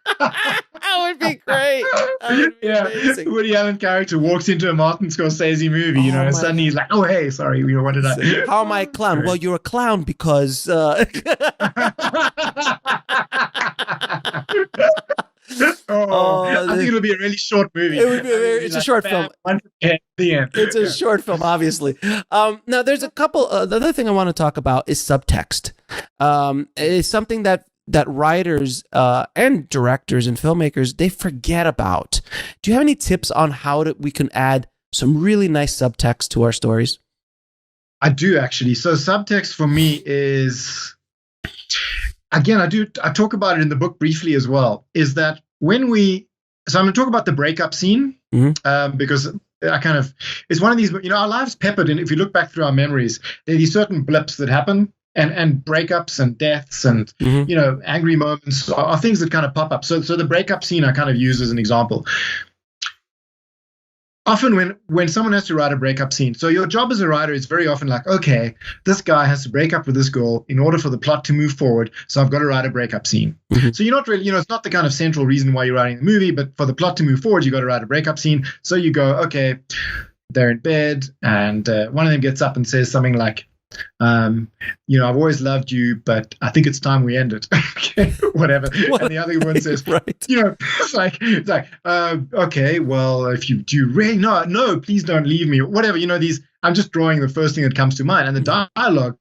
would be great. That would be amazing. Woody Allen character walks into a Martin Scorsese movie, and suddenly he's like, "Oh, hey, sorry, what did I?" How am I a clown? Well, you're a clown because. I think it'll be a really short movie. It would be it's a short film. The end. It's a short film, obviously. Now, there's a couple. The other thing I want to talk about is subtext. It's something that writers and directors and filmmakers, they forget about. Do you have any tips on how we can add some really nice subtext to our stories? I do actually. So subtext for me is, again, I talk about it in the book briefly as well, is that so I'm going to talk about the breakup scene, because it's one of these, our lives peppered, and if you look back through our memories, there are these certain blips that happen, and breakups and deaths and, angry moments are things that kind of pop up. So the breakup scene I kind of use as an example. Often when someone has to write a breakup scene, so your job as a writer is very often like, okay, this guy has to break up with this girl in order for the plot to move forward, so I've got to write a breakup scene. So you're not really, it's not the kind of central reason why you're writing the movie, but for the plot to move forward, you got to write a breakup scene. So you go, okay, they're in bed, and one of them gets up and says something like, I've always loved you, but I think it's time we end it. Okay, whatever. And the other one says, right. It's like, okay, well, if you do really, no, please don't leave me, or whatever. I'm just drawing the first thing that comes to mind, and the dialogue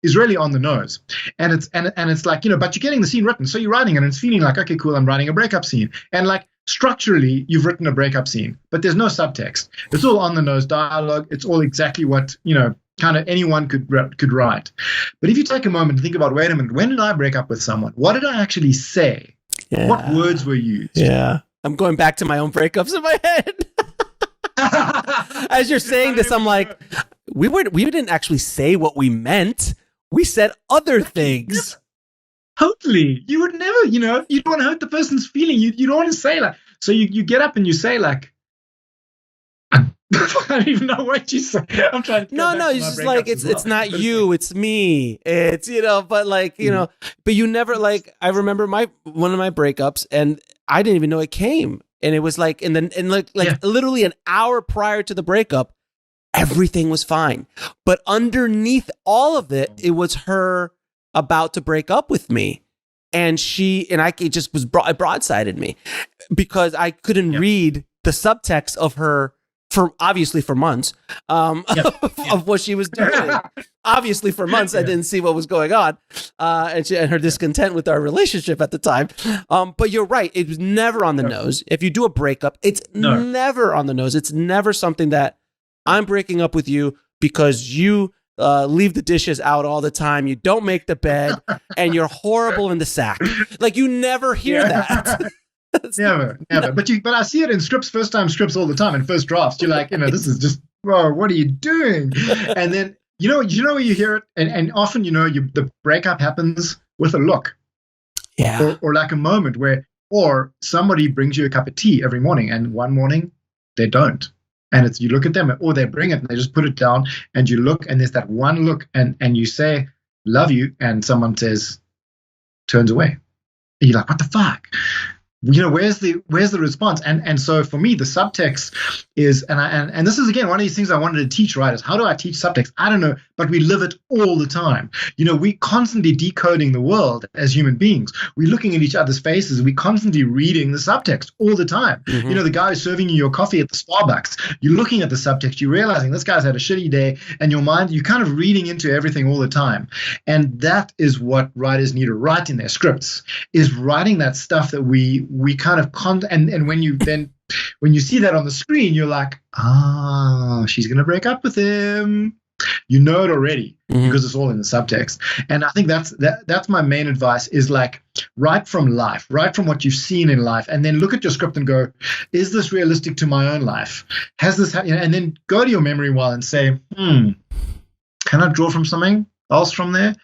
is really on the nose, and it's like, but you're getting the scene written, so you're writing it, and it's feeling like, okay, cool, I'm writing a breakup scene, and like structurally, you've written a breakup scene, but there's no subtext. It's all on the nose dialogue. It's all exactly what kind of anyone could write. But if you take a moment to think about, wait a minute, when did I break up with someone? What did I actually say? Yeah. What words were used? Yeah. I'm going back to my own breakups in my head. As you're saying this, I'm like, we didn't actually say what we meant. We said other things. Totally. You would never, you don't want to hurt the person's feeling. You don't want to say like, so you get up and you say like, I don't even know what you say. I'm trying to. No, it's just like it's not you, it's me. It's but like but you never like. I remember one of my breakups, and I didn't even know it came, and it was like, literally an hour prior to the breakup, everything was fine, but underneath all of it, it was her about to break up with me, and it just was broadsided me because I couldn't read the subtext of her. Obviously for months of what she was doing. Obviously for months, I didn't see what was going on, and her discontent with our relationship at the time. But you're right; it was never on the nose. If you do a breakup, it's never on the nose. It's never something that I'm breaking up with you because you leave the dishes out all the time. You don't make the bed, and you're horrible in the sack. Like you never hear that. Never. But I see it in scripts, first time scripts all the time, in first drafts. You're like, this is just, whoa, what are you doing? And then, you hear it, and often, the breakup happens with a look. Yeah. Or like a moment or somebody brings you a cup of tea every morning, and one morning they don't. And you look at them, or they bring it and they just put it down, and you look, and there's that one look, and you say, love you, and someone turns away. And you're like, what the fuck? Where's the response? And so for me, the subtext is, and this is again one of these things I wanted to teach writers. How do I teach subtext? I don't know, but we live it all the time. We constantly decoding the world as human beings. We're looking at each other's faces. We constantly reading the subtext all the time. Mm-hmm. The guy who's serving you your coffee at the Starbucks. You're looking at the subtext. You're realizing this guy's had a shitty day, and your mind, you're kind of reading into everything all the time. And that is what writers need to write in their scripts, is writing that stuff that we kind of and when you see that on the screen, you're like, she's gonna break up with him. You know it already because it's all in the subtext. And I think that's my main advice, is like, write from life, write from what you've seen in life, and then look at your script and go, is this realistic to my own life? Has this and then go to your memory well and say, can I draw from something else from there?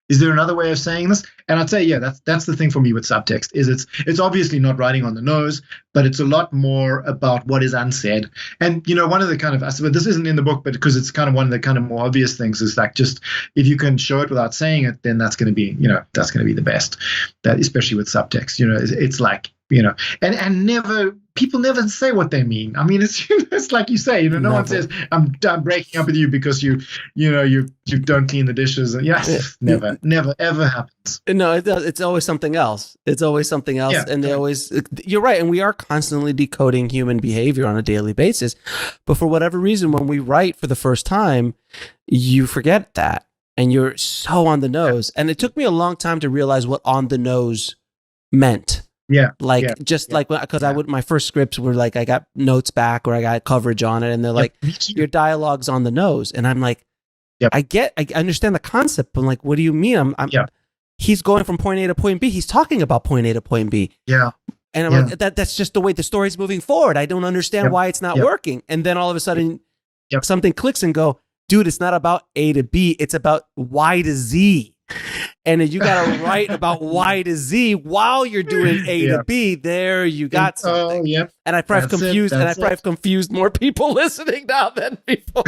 Is there another way of saying this? And I'd say, that's the thing for me with subtext, is it's obviously not writing on the nose, but it's a lot more about what is unsaid. And, one of the kind of, but this isn't in the book, but because it's kind of one of the kind of more obvious things is like, just if you can show it without saying it, then that's going to be, that's going to be the best, that especially with subtext, it's like, and people never say what they mean. I mean, it's like you say, no one says, I'm breaking up with you because you don't clean the dishes. Never, ever happens. No, it does. It's always something else. It's always something else. Yeah, and you're right. And we are constantly decoding human behavior on a daily basis. But for whatever reason, when we write for the first time, you forget that. And you're so on the nose. And it took me a long time to realize what on the nose meant. Yeah. Because my first scripts were like, I got notes back or I got coverage on it. And they're like, your dialogue's on the nose. And I'm like, Yep. I understand the concept, but like, what do you mean? He's going from point A to point B. He's talking about point A to point B. Yeah. And I'm like, that's just the way the story's moving forward. I don't understand why it's not working. And then all of a sudden, something clicks and go, dude, it's not about A to B. It's about Y to Z. And you got to write about Y to Z while you're doing A to B. There you got something. And I probably have confused more people listening now than before.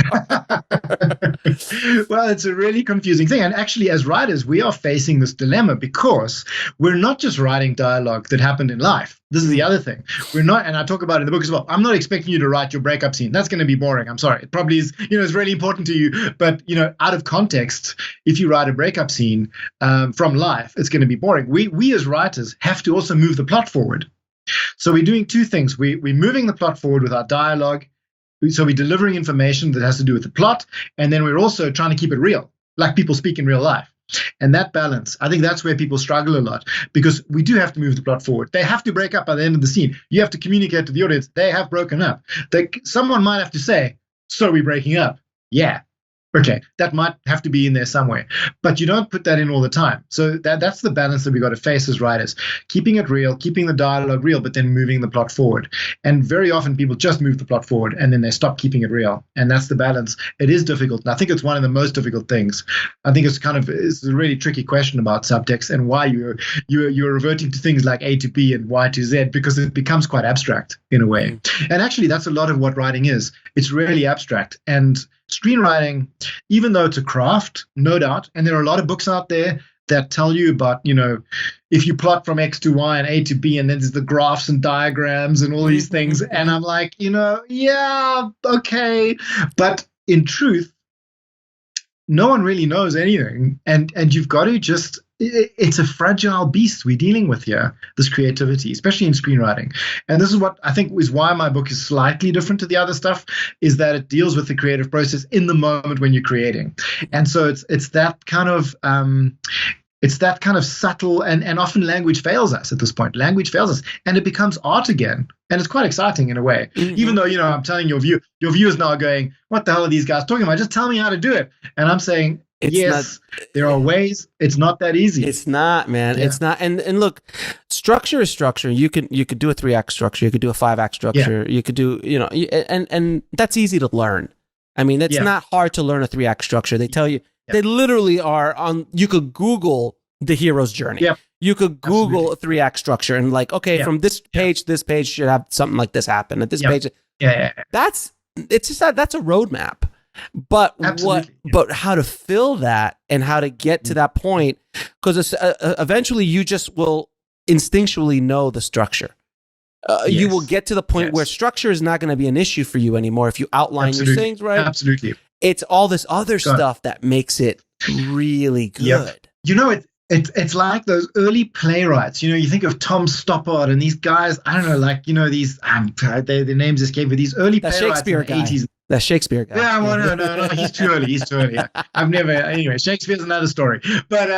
Well, it's a really confusing thing. And actually, as writers, we are facing this dilemma because we're not just writing dialogue that happened in life. This is the other thing. We're not, and I talk about it in the book as well. I'm not expecting you to write your breakup scene. That's going to be boring. I'm sorry. It probably is, it's really important to you. But, out of context, if you write a breakup scene from life, it's going to be boring. We as writers have to also move the plot forward. So we're doing two things. We're moving the plot forward with our dialogue. So we're delivering information that has to do with the plot. And then we're also trying to keep it real, like people speak in real life. And that balance, I think that's where people struggle a lot, because we do have to move the plot forward. They have to break up by the end of the scene. You have to communicate to the audience, they have broken up. Someone might have to say, so we're breaking up. Yeah. Okay, that might have to be in there somewhere, but you don't put that in all the time. So that's the balance that we got to face as writers, keeping it real, keeping the dialogue real, but then moving the plot forward. And very often people just move the plot forward and then they stop keeping it real. And that's the balance. It is difficult. And I think it's one of the most difficult things. I think it's a really tricky question about subtext and why you're reverting to things like A to B and Y to Z, because it becomes quite abstract in a way. And actually, that's a lot of what writing is. It's really abstract. And screenwriting, even though it's a craft, no doubt, and there are a lot of books out there that tell you about, if you plot from X to Y and A to B, and then there's the graphs and diagrams and all these things. And I'm like, yeah, okay. But in truth, no one really knows anything. And you've got to just, it's a fragile beast we're dealing with here, this creativity, especially in screenwriting. And this is what I think is why my book is slightly different to the other stuff, is that it deals with the creative process in the moment when you're creating. And so it's that kind of subtle, and often language fails us at this point. Language fails us and it becomes art again. And it's quite exciting in a way, even though, I'm telling your viewers now going, what the hell are these guys talking about? Just tell me how to do it. And I'm saying, there are ways. It's not that easy. It's not, man. Yeah. It's not. And look, structure is structure. You could do a 3-act structure. You could do a 5-act structure. Yeah. You could do, and that's easy to learn. I mean, it's not hard to learn a 3-act structure. They tell you, they literally are on, you could Google the hero's journey. Yep. You could Google a 3-act structure and from this page to this page should have something like this happen. At this page. That's a roadmap. But but how to fill that and how to get to that point, because eventually you just will instinctually know the structure. You will get to the point where structure is not going to be an issue for you anymore if you outline your things right. Absolutely. It's all this other stuff that makes it really good. Yep. It's like those early playwrights. You think of Tom Stoppard and these guys. I don't know, like these. Their names escape, but these early playwrights in the 80s. That Shakespeare guy. Yeah, well, no, he's too early. I've never. Anyway, Shakespeare's another story. But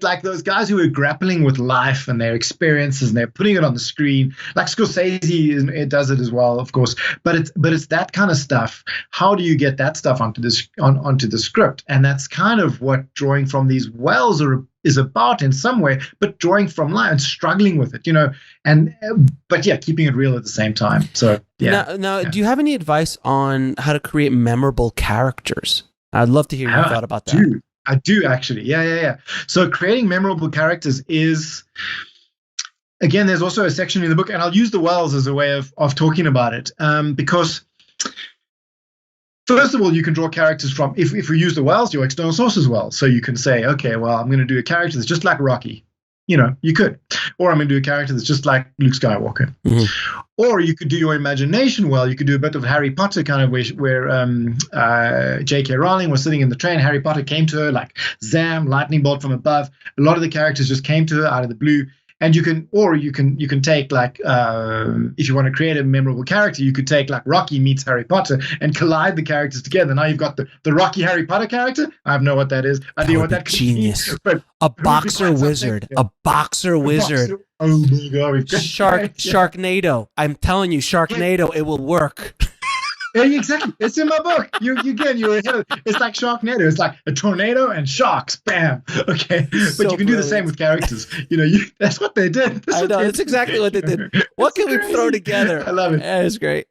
like those guys who are grappling with life and their experiences and they're putting it on the screen. Like Scorsese, it does it as well, of course. But it's that kind of stuff. How do you get that stuff onto the script? And that's kind of what drawing from these wells is about in some way, but drawing from life and struggling with it, but keeping it real at the same time. So Now, do you have any advice on how to create memorable characters? I'd love to hear your thought about that. I do actually. Yeah. So creating memorable characters is, again, there's also a section in the book, and I'll use the wells as a way of talking about it, because first of all, you can draw characters from, if we use the wells, your external sources wells. So you can say, okay, well, I'm going to do a character that's just like Rocky. You could. Or I'm going to do a character that's just like Luke Skywalker. Mm-hmm. Or you could do your imagination well. You could do a bit of Harry Potter kind of where J.K. Rowling was sitting in the train. Harry Potter came to her like Zam, lightning bolt from above. A lot of the characters just came to her out of the blue. And you can take like, if you want to create a memorable character, you could take like Rocky meets Harry Potter and collide the characters together. Now you've got the Rocky Harry Potter character. I have no what that is. I don't know what that could genius. Be. A boxer wizard. A boxer wizard. Oh my God. Sharknado. I'm telling you, Sharknado, it will work. Yeah, exactly. It's in my book. You're ahead. It's like Sharknado. It's like a tornado and sharks. Bam. Okay. So But you can do the same with characters. That's what they did. I know. That's exactly what they did. What can we throw together? I love it. Yeah, it's great.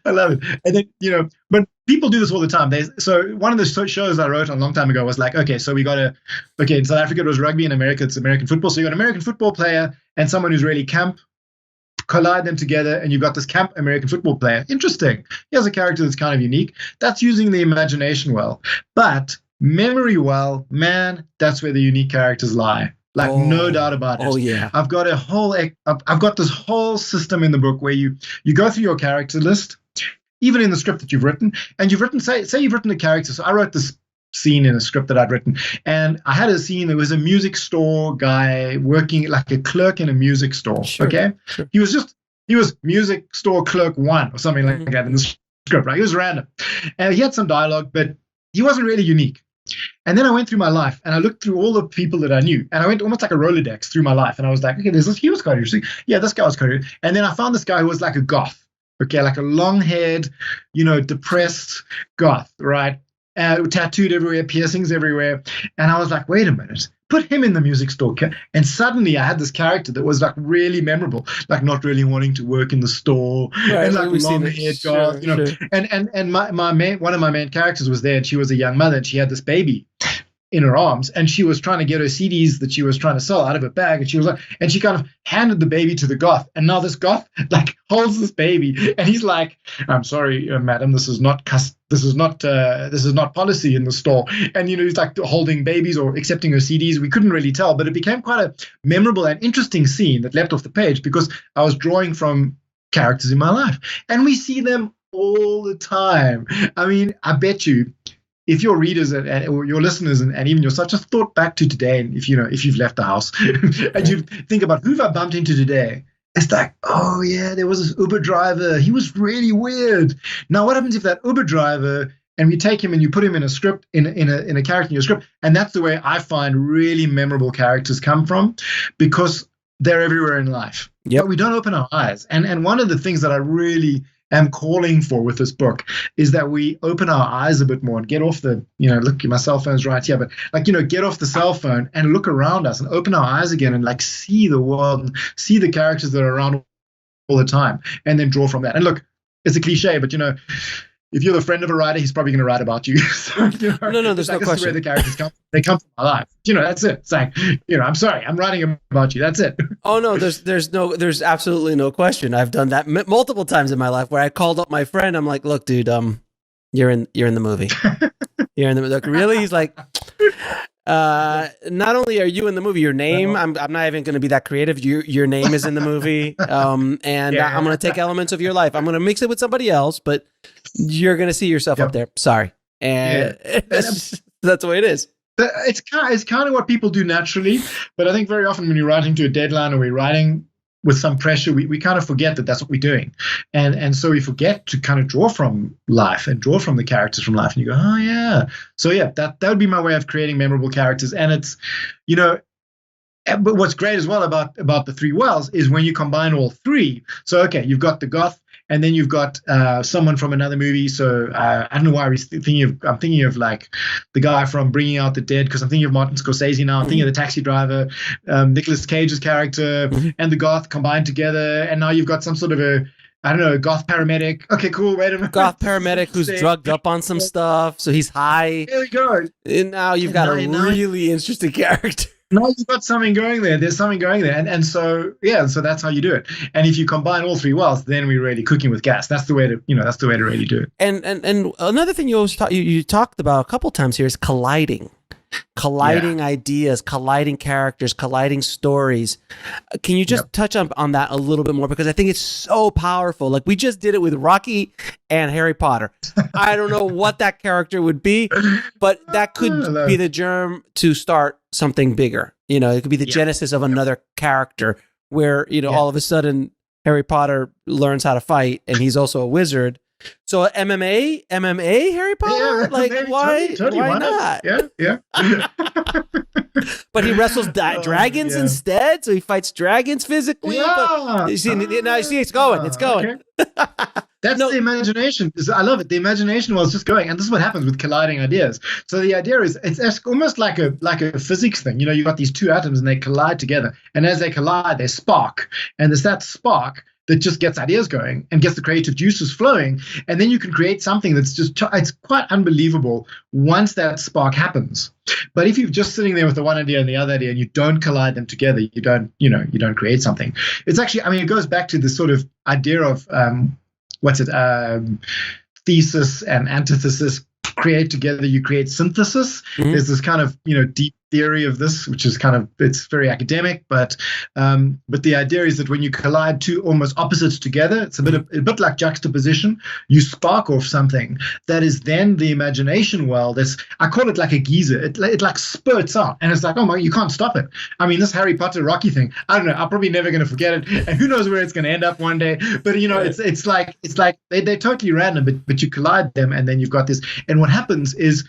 I love it. And then, but people do this all the time. So one of the shows I wrote a long time ago was like, okay, so in South Africa it was rugby, in America it's American football. So you got an American football player and someone who's really camp, collide them together, and you've got this camp American football player. Interesting. He has a character that's kind of unique. That's using the imagination well. But memory well, man, that's where the unique characters lie. Like, no doubt about it. Oh yeah. I've got this whole system in the book where you go through your character list, even in the script that you've written, and you've written, say you've written a character. So I wrote this scene in a script that I'd written, and I had a scene that was a music store guy working like a clerk in a music store. Sure, okay. Sure. He was music store clerk 1 or something like that in the script, right? He was random. And he had some dialogue, but he wasn't really unique. And then I went through my life and I looked through all the people that I knew, and I went almost like a Rolodex through my life. And I was like, okay, he was quite interesting. Yeah, this guy was quite interesting. And then I found this guy who was like a goth, okay, like a long-haired, depressed goth, right? Tattooed everywhere, piercings everywhere. And I was like, wait a minute, put him in the music store. And suddenly I had this character that was like really memorable, like not really wanting to work in the store, right, and like long-haired goth, Sure. And one of my main characters was there, and she was a young mother, and she had this baby in her arms, and she was trying to get her CDs that she was trying to sell out of her bag, and she kind of handed the baby to the goth, and now this goth like holds this baby, and he's like, "I'm sorry, madam, this is not policy in the store." And he's like holding babies or accepting her CDs. We couldn't really tell, but it became quite a memorable and interesting scene that leapt off the page because I was drawing from characters in my life, and we see them all the time. I mean, I bet you, if your readers or your listeners and even yourself just thought back to today, and if you've left the house and you think about who have I bumped into today, it's like, oh yeah, there was this Uber driver. He was really weird. Now, what happens if that Uber driver, and we take him and you put him in a script, in a character in your script, and that's the way I find really memorable characters come from, because they're everywhere in life. Yep. But we don't open our eyes. And one of the things that I really am calling for with this book is that we open our eyes a bit more and get off the, look, my cell phone's right here, but get off the cell phone and look around us and open our eyes again and like see the world and see the characters that are around all the time, and then draw from that. And look, it's a cliche, but if you're the friend of a writer, he's probably going to write about you. So, no, there's no question. This is where the characters come. They come from my life. That's it. It's like, I'm sorry, I'm writing about you. That's it. Oh no, there's absolutely no question. I've done that multiple times in my life where I called up my friend. I'm like, look, dude, you're in the movie. You're in the movie. Like, really? He's like, not only are you in the movie, your name, I'm not even going to be that creative. Your name is in the movie. I'm going to take elements of your life. I'm going to mix it with somebody else, but you're going to see yourself up there. Sorry. And that's the way it is. It's kind of what people do naturally, but I think very often when you're writing to a deadline or we're writing with some pressure, we kind of forget that that's what we're doing. And so we forget to kind of draw from life and draw from the characters from life. And you go, oh yeah. So yeah, that would be my way of creating memorable characters. And it's, but what's great as well about the Three Wells is when you combine all three. So, okay, you've got the goth, and then you've got someone from another movie. So I don't know why I'm thinking of like the guy from Bringing Out the Dead, because I'm thinking of Martin Scorsese now. I'm thinking of the taxi driver, Nicolas Cage's character, and the goth combined together. And now you've got some sort of a goth paramedic. Okay, cool. Wait a minute. Goth paramedic who's drugged up on some stuff, so he's high. There we go. And now you've got a really interesting character. No, you've got something going there. There's something going there. And so, yeah, so that's how you do it. And if you combine all three wells, then we're really cooking with gas. That's the way to really do it. And another thing you talked about a couple times here is colliding ideas, colliding characters, colliding stories. Can you just touch on that a little bit more? Because I think it's so powerful. Like, we just did it with Rocky and Harry Potter. I don't know what that character would be, but that could be the germ to start something bigger. It could be the genesis of another character where, all of a sudden Harry Potter learns how to fight and he's also a wizard. So MMA Harry Potter? Why not? Yeah. But he wrestles dragons instead, so he fights dragons physically. Yeah. But you see it's going. Okay. That's the imagination. I love it. The imagination was just going, and this is what happens with colliding ideas. So the idea is it's almost like a physics thing. You've got these two atoms and they collide together, and as they collide, they spark, and there's that spark that just gets ideas going and gets the creative juices flowing, and then you can create something that's it's quite unbelievable once that spark happens. But if you're just sitting there with the one idea and the other idea and you don't collide them together, you don't create something. It's actually, it goes back to this sort of idea of thesis and antithesis create together, you create synthesis. There's this kind of deep theory of this, which is it's very academic, but the idea is that when you collide two almost opposites together, it's a bit like juxtaposition. You spark off something that is then the imagination well. I call it like a geyser. It like spurts out, and it's like, oh my, you can't stop it. This Harry Potter Rocky thing, I don't know. I'm probably never going to forget it, and who knows where it's going to end up one day. But it's like they're totally random, but you collide them, and then you've got this. And what happens is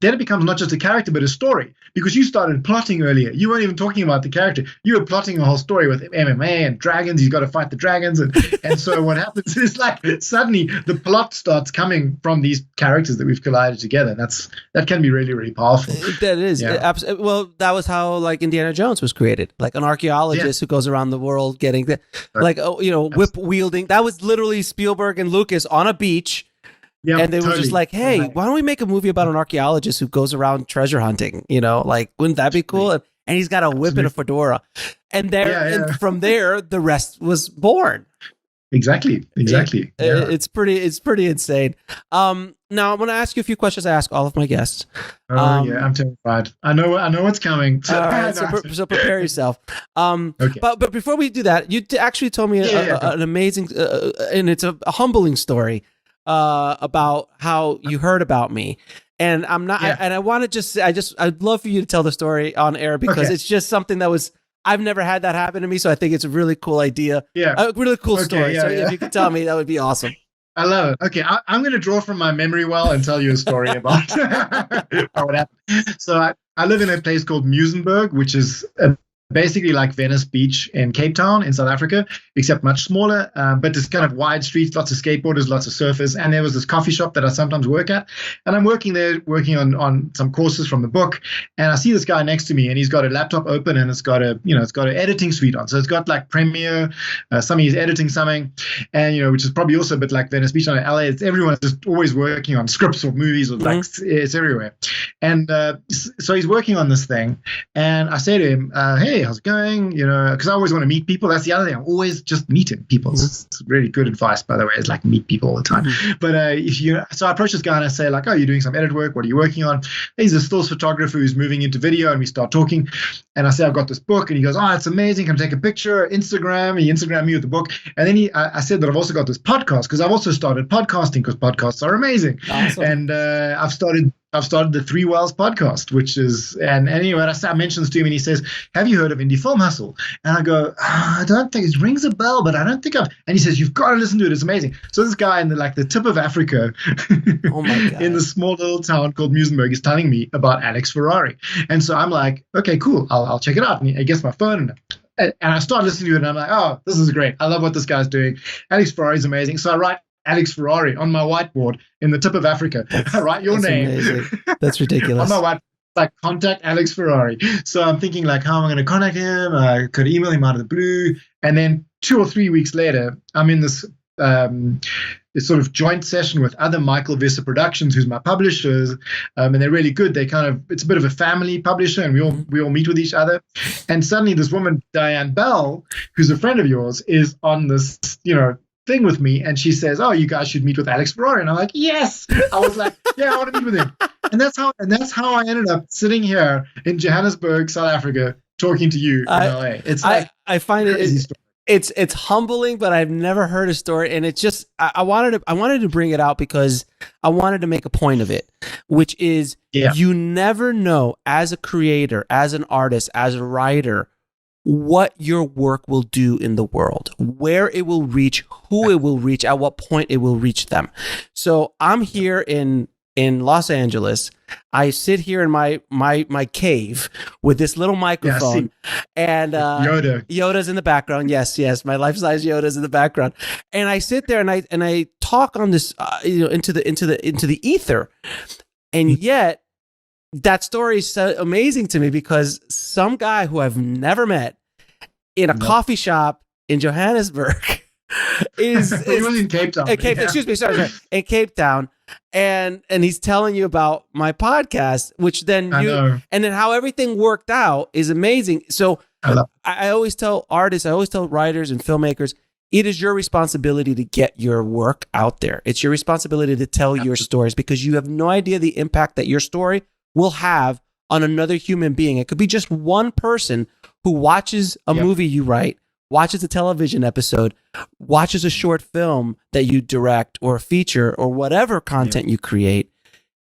then it becomes not just a character, but a story. Because you started plotting earlier. You weren't even talking about the character. You were plotting a whole story with MMA and dragons. You've got to fight the dragons. And so what happens is suddenly the plot starts coming from these characters that we've collided together. That can be really, really powerful. That is. Yeah. Well, that was how Indiana Jones was created. Like an archaeologist who goes around the world getting whip wielding. That was literally Spielberg and Lucas on a beach. Yeah, and they were just like, hey, why don't we make a movie about an archaeologist who goes around treasure hunting? Wouldn't that be cool? And he's got a whip and a fedora. And and from there, the rest was born. Exactly. It's pretty insane. Now I'm going to ask you a few questions I ask all of my guests. I'm terrified. I know what's coming. All right, so prepare yourself. Okay. But before we do that, you actually told me an amazing, and it's a humbling story. About how you heard about me, and I'm not, and I want to I'd love for you to tell the story on air because it's just something I've never had that happen to me, so I think it's a really cool idea, a really cool story. So if you could tell me, that would be awesome. I love it. Okay, I'm going to draw from my memory well and tell you a story about what happened. So I live in a place called Muizenberg, which is basically like Venice Beach in Cape Town in South Africa, except much smaller, but this kind of wide streets, lots of skateboarders, lots of surfers. And there was this coffee shop that I sometimes work at. And I'm working there, working on some courses from the book. And I see this guy next to me, and he's got a laptop open, and it's got an editing suite on. So it's got like Premiere, something he's editing something, and, which is probably also a bit like Venice Beach in LA. Everyone's just always working on scripts or movies or it's everywhere. And so he's working on this thing. And I say to him, hey, how's it going? Because I always want to meet people. That's the other thing. I'm always just meeting people. It's really good advice, by the way. It's like meet people all the time. But so I approach this guy and I say like, oh, you're doing some edit work. What are you working on? He's a stills photographer who's moving into video, and we start talking. And I say, I've got this book, and he goes, oh, it's amazing. Come take a picture. Instagram. He Instagrammed me with the book. And then I said that I've also got this podcast because I've also started podcasting because podcasts are amazing. Awesome. And I've started the Three Wells podcast, which is, and anyway, I mentioned this to him, and he says, have you heard of Indie Film Hustle? And I go, I don't think it rings a bell, but I don't think I've, and he says, you've got to listen to it. It's amazing. So this guy in the tip of Africa, oh my God, in the small little town called Muizenberg, is telling me about Alex Ferrari. And so I'm like, okay, cool. I'll check it out. And he gets my phone and I start listening to it, and I'm like, oh, this is great. I love what this guy's doing. Alex Ferrari is amazing. So I write Alex Ferrari on my whiteboard in the tip of Africa. I write your name. Amazing. That's ridiculous. On my whiteboard, like, contact Alex Ferrari. So I'm thinking, like, how am I going to contact him? I could email him out of the blue. And then 2 or 3 weeks later, I'm in this sort of joint session with other Michael Visser Productions, who's my publishers, and they're really good. It's a bit of a family publisher, and we all meet with each other. And suddenly this woman, Diane Bell, who's a friend of yours, is on this, thing with me, and she says, oh, you guys should meet with Alex Ferrari. And I'm like, yes. I was like, yeah, I want to meet with him. And that's how I ended up sitting here in Johannesburg, South Africa, talking to you in LA. It's like, I find it's humbling, but I've never heard a story, and it's just I wanted to bring it out because I wanted to make a point of it, which is you never know as a creator, as an artist, as a writer, what your work will do in the world, where it will reach, who it will reach, at what point it will reach them. So I'm here in in Los Angeles. I sit here in my cave with this little microphone, and Yoda's in the background. Yes, my life-size Yoda's in the background, and I sit there and I talk on this, into the ether, and yet that story is so amazing to me because some guy who I've never met in a coffee shop in Johannesburg is was in Cape Town. Excuse me, sorry, in Cape Town, and he's telling you about my podcast, which then and then how everything worked out is amazing. So I always tell artists, I always tell writers and filmmakers, it is your responsibility to get your work out there. It's your responsibility to tell your stories because you have no idea the impact that your story will have on another human being. It could be just one person who watches a movie you write, watches a television episode, watches a short film that you direct or a feature or whatever content you create,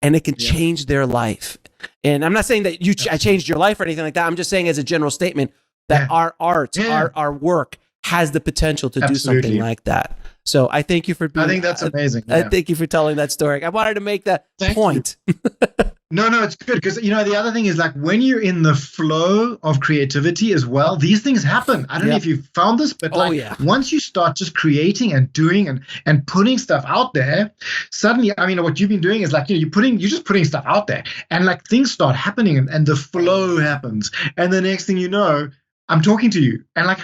and it can change their life. And I'm not saying that I changed your life or anything like that. I'm just saying as a general statement that our art, our work has the potential to do something like that. So I thank you for being, I think that's amazing. I thank you for telling that story. I wanted to make that point. No, it's good because, the other thing is like when you're in the flow of creativity as well, these things happen. I don't know if you found this, but once you start just creating and doing and putting stuff out there, suddenly, what you've been doing is like, you're just putting stuff out there and like things start happening and the flow happens. And the next thing you know, I'm talking to you. And like,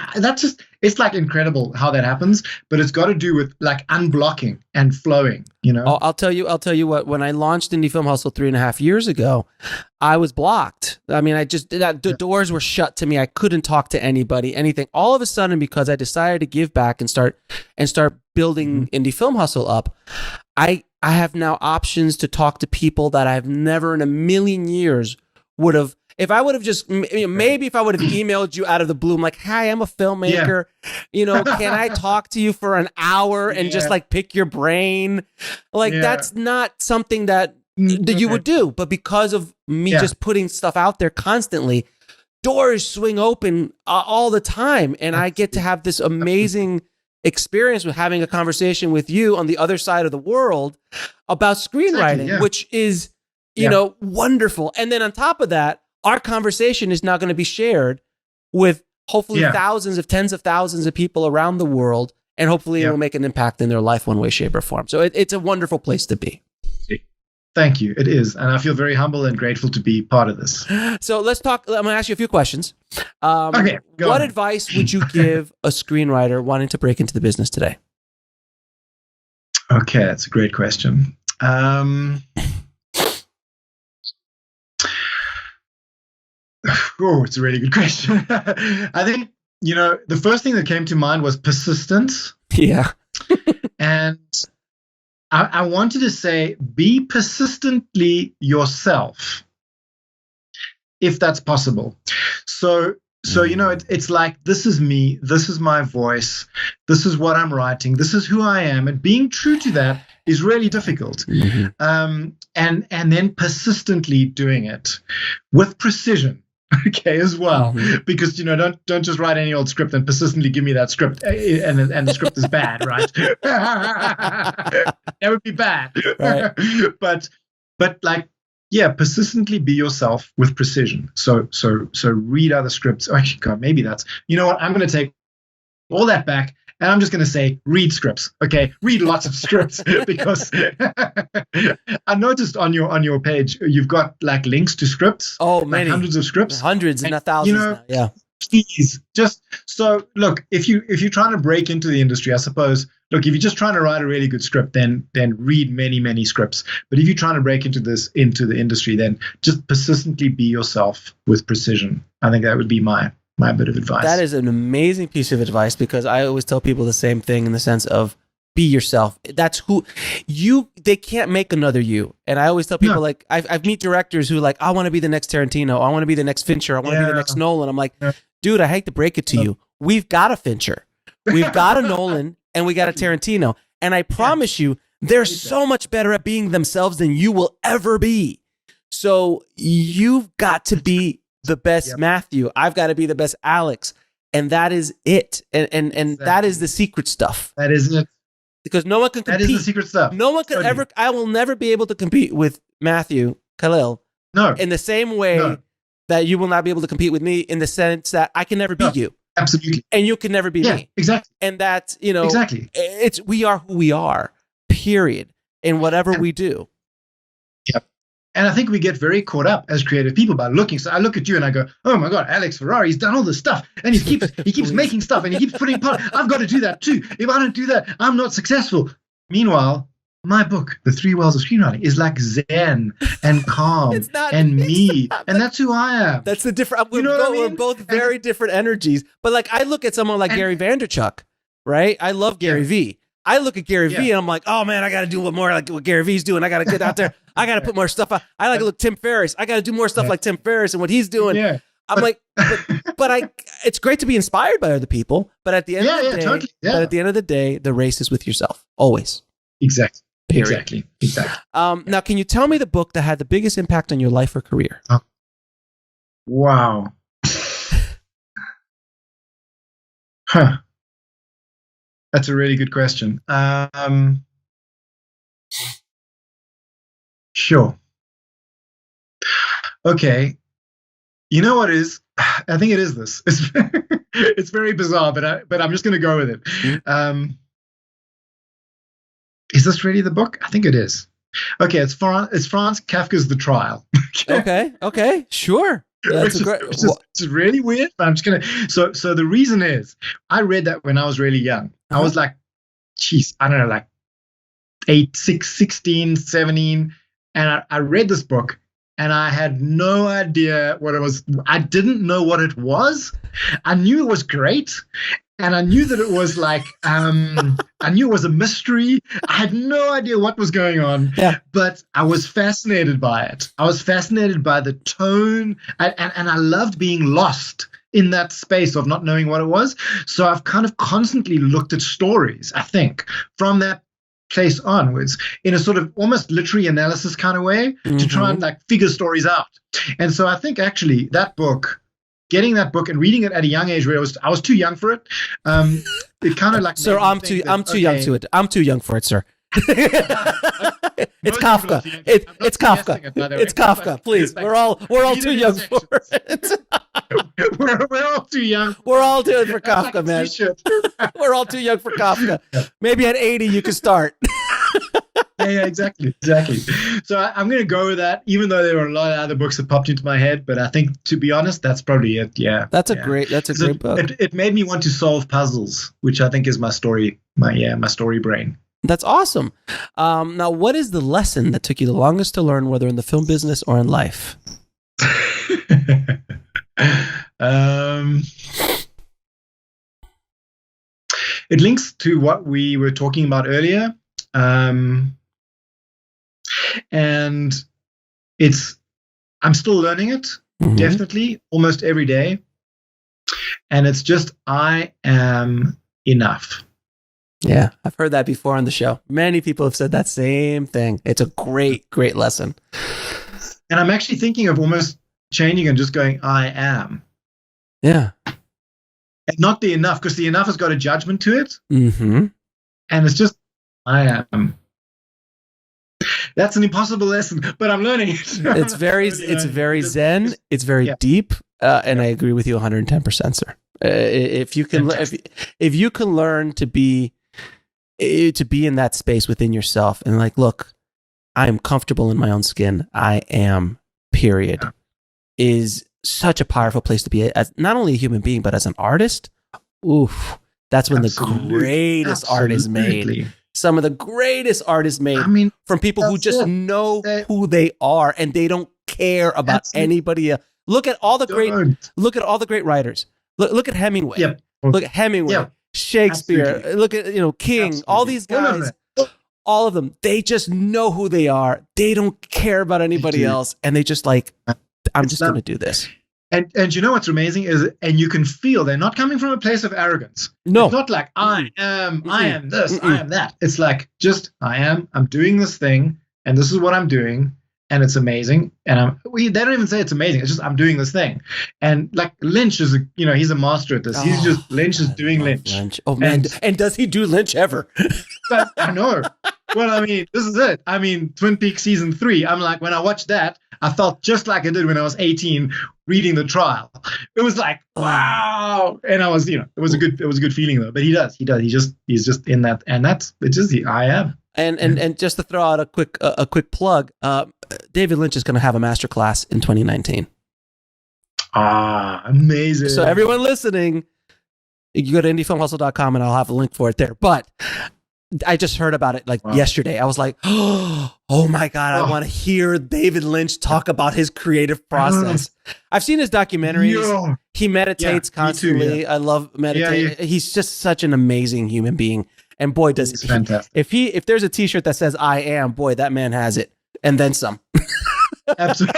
it's like incredible how that happens, but it's got to do with like unblocking and flowing, I'll tell you what, when I launched Indie Film Hustle 3.5 years ago, I was blocked. The doors were shut to me. I couldn't talk to anybody, anything. All of a sudden, because I decided to give back and start building Indie Film Hustle up, I have now options to talk to people that I've never in a million years would have. If I would have just, maybe if I would have emailed you out of the blue, I'm like, hi, I'm a filmmaker. Can I talk to you for an hour and just like pick your brain? Like that's not something that you would do. But because of me just putting stuff out there constantly, doors swing open all the time. And I get to have this amazing experience with having a conversation with you on the other side of the world about screenwriting, which is, wonderful. And then on top of that, our conversation is now going to be shared with hopefully tens of thousands of people around the world, and hopefully it will make an impact in their life one way, shape, or form. So it's a wonderful place to be. Thank you. It is. And I feel very humble and grateful to be part of this. So let's talk. I'm going to ask you a few questions. What advice would you give a screenwriter wanting to break into the business today? Okay, that's a great question. It's a really good question. I think, the first thing that came to mind was persistence. Yeah. And I wanted to say, be persistently yourself, if that's possible. So it's like, this is me, this is my voice, this is what I'm writing, this is who I am. And being true to that is really difficult. And then persistently doing it with precision. Okay, as well, because don't just write any old script and persistently give me that script, and the script is bad, right? That would be bad. Right. But like, persistently be yourself with precision. So read other scripts. Oh, actually, God, maybe that's. You know what? I'm going to take all that back. And I'm just going to say, read scripts. Okay, read lots of scripts because I noticed on your page you've got like links to scripts. Oh, many, like hundreds of scripts, hundreds and not thousands. Now. Yeah. Please, just so look. If you're trying to break into the industry, I suppose. Look, if you're just trying to write a really good script, then read many scripts. But if you're trying to break into the industry, then just persistently be yourself with precision. I think that would be my bit of advice. That is an amazing piece of advice because I always tell people the same thing in the sense of be yourself. That's who they can't make another you. And I always tell people like, I've meet directors who like, I want to be the next Tarantino. I want to be the next Fincher. I want to be the next Nolan. I'm like, dude, I hate to break it to you. We've got a Fincher. We've got a Nolan and we got a Tarantino. And I promise you, they're so much better at being themselves than you will ever be. So you've got to be the best Matthew. I've got to be the best Alex. And that is it. And exactly. That is the secret stuff. That is it. because no one can compete. That is the secret stuff. No one could ever. I will never be able to compete with Matthew Kalil. No. In the same way that you will not be able to compete with me, in the sense that I can never beat you. Absolutely. And you can never be me. Exactly. And that's, you know, exactly. We are who we are. Period. In whatever we do. Yep. And I think we get very caught up as creative people by looking. So I look at you and I go, oh my God, Alex Ferrari's done all this stuff. And he keeps making stuff and he keeps putting part. I've got to do that too. If I don't do that, I'm not successful. Meanwhile, my book, The Three Wells of Screenwriting, is like zen and calm and me. And that's who I am. That's the different. We're both very different energies. But like, I look at someone like Gary Vaynerchuk, right? I love Gary V. I look at Gary V and I'm like, oh man, I got to do what Gary V's doing. I got to get out there. I got to put more stuff out. I like to look Tim Ferriss. I got to do more stuff like Tim Ferriss and what he's doing. Yeah. I'm like, it's great to be inspired by other people. But at the end of the day, but at the end of the day, the race is with yourself. Always. Exactly. Period. Exactly. Now, can you tell me the book that had the biggest impact on your life or career? Oh. Wow. Huh. That's a really good question. Sure. Okay. You know what is? I think it is this. It's very bizarre, but I'm just going to go with it. Mm-hmm. Is this really the book? I think it is. Okay, it's Franz Kafka's The Trial. Okay, sure. That's it's really weird, but I'm just gonna. So the reason is, I read that when I was really young. I was like, geez, I don't know, like 16, 17, and I read this book, and I had no idea what it was. I didn't know what it was. I knew it was great. And I knew that it was like, I knew it was a mystery. I had no idea what was going on, but I was fascinated by it. I was fascinated by the tone, and I loved being lost in that space of not knowing what it was. So I've kind of constantly looked at stories, I think, from that place onwards, in a sort of almost literary analysis kind of way, to try and like figure stories out. And so I think actually that book, getting that book and reading it at a young age where I was too young for it. It kind of like, sir, I'm too young to it. I'm too young for it, sir. It's Kafka. It's Kafka. It's Kafka. Please, we're all too young for it. we're all too young. We're all doing it for Kafka, man. We're all too young for Kafka. Maybe at 80 you can start. Yeah, exactly. So I'm going to go with that, even though there were a lot of other books that popped into my head. But I think, to be honest, that's probably it. Yeah, that's a great book. It made me want to solve puzzles, which I think is my story brain. That's awesome. Now, what is the lesson that took you the longest to learn, whether in the film business or in life? It links to what we were talking about earlier. And I'm still learning it, definitely, almost every day. And it's just, I am enough. Yeah, I've heard that before on the show. Many people have said that same thing. It's a great, great lesson. And I'm actually thinking of almost changing and just going, I am. Yeah. And not the enough, because the enough has got a judgment to it. Mm-hmm. And it's just, I am. That's an impossible lesson, but I'm learning it. It's very zen. It's very deep, and I agree with you 110%, sir. If you can learn to be in that space within yourself, and like, look, I am comfortable in my own skin. I am. Period. Is such a powerful place to be as not only a human being, but as an artist. Oof, that's when the greatest art is made. Some of the greatest art is made from people who just know who they are, and they don't care about anybody else. Look at all the great writers. Look at Hemingway. Yep. Look at Hemingway. Yep. Shakespeare. Absolutely. Look at King. Absolutely. All these guys. All of them. They just know who they are. They don't care about anybody else, and they just like, I'm just going to do this. And you know what's amazing is, and you can feel they're not coming from a place of arrogance. No. It's not like, I am this, I am that. It's like, just, I'm doing this thing, and this is what I'm doing, and it's amazing. And they don't even say it's amazing. It's just I'm doing this thing, and like Lynch is he's a master at this. Lynch is doing Lynch. Oh man, and does he do Lynch ever? I know. Well, I mean, this is it. I mean, Twin Peaks season 3. I'm like, when I watched that, I felt just like I did when I was 18 reading the trial. It was like, wow. And I was, it was a good feeling though. But he's just in that, and it's just I am. And just to throw out a quick plug, David Lynch is going to have a masterclass in 2019. Amazing. So everyone listening, you go to indiefilmhustle.com and I'll have a link for it there. But I just heard about it yesterday. I was like, oh my God, I want to hear David Lynch talk about his creative process. I've seen his documentaries. Yeah. He meditates constantly. Me too, yeah. I love meditating. Yeah. He's just such an amazing human being. And boy, does he, fantastic. If there's a t-shirt that says I am, boy, that man has it. And then some. Absolutely.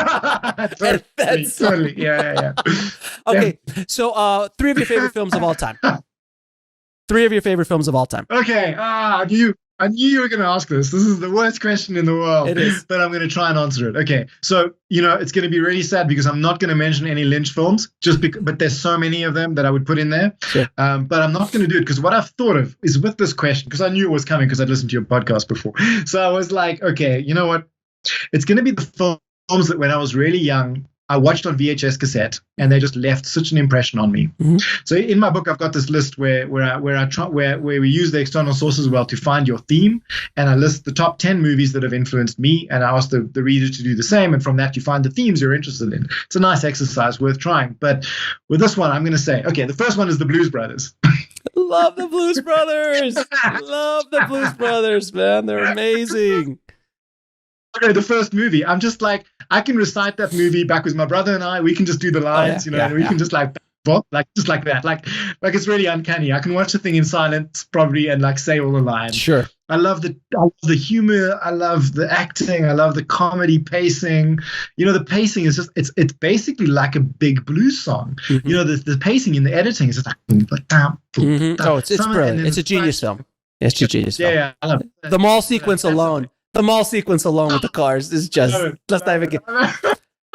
Totally. Yeah. Okay. So 3 of your favorite films of all time. 3 of your favorite films of all time. Okay. I knew you were going to ask this. This is the worst question in the world. It is. But I'm going to try and answer it. Okay. So, it's going to be really sad because I'm not going to mention any Lynch films but there's so many of them that I would put in there. Sure. But I'm not going to do it because what I've thought of is with this question, because I knew it was coming because I'd listened to your podcast before. So I was like, okay, you know what? It's going to be the films that when I was really young, I watched on VHS cassette, and they just left such an impression on me. Mm-hmm. So in my book, I've got this list where we use the external sources as well to find your theme, and I list the top 10 movies that have influenced me, and I ask the reader to do the same, and from that you find the themes you're interested in. It's a nice exercise worth trying. But with this one, I'm going to say, okay, the first one is the Blues Brothers. Love the Blues Brothers. Love the Blues Brothers, man. They're amazing. Okay, the first movie. I'm just like, I can recite that movie back with my brother and I. We can just do the lines, can just just like that. Like it's really uncanny. I can watch the thing in silence probably and like say all the lines. Sure. I love the humor. I love the acting. I love the comedy pacing. The pacing is just it's basically like a big blues song. Mm-hmm. The pacing in the editing is just like mm-hmm. Oh, it's brilliant. It's a genius film. It's a genius film. Yeah, I love it. The mall sequence alone. The mall sequence alone with the cars is just let's not even get.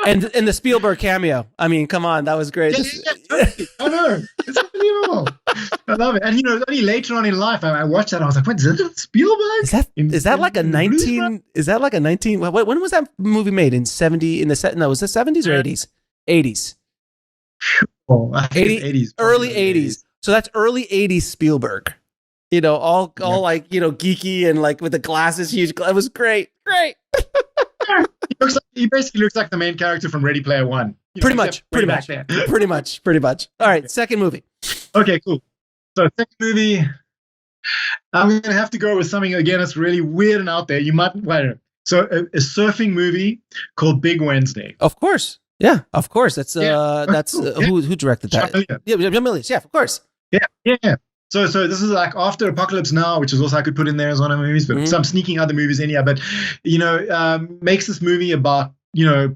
And the Spielberg cameo. I mean, come on, that was great. I know, it's unbelievable. I love it. And only later on in life, I watched that. And I was like, "Wait, is that Spielberg? Is that like a 19? Is that like a 19? When was that movie made? In 70? In the set? No, was it 70s or 80s? 80s. Oh, 80s. Early 80s. So that's early 80s Spielberg. All like, geeky and like with the glasses, huge. It was great. He basically looks like the main character from Ready Player One. Pretty much. All right. Second movie. Okay, cool. So second movie, I'm going to have to go with something, again, that's really weird and out there. You might, so a surfing movie called Big Wednesday. Of course. Yeah, of course. That's who directed that? Yeah, John Milius. Yeah, of course. Yeah. So this is like After Apocalypse Now, which is also I could put in there as one of my movies, but some sneaking other movies in here. But makes this movie about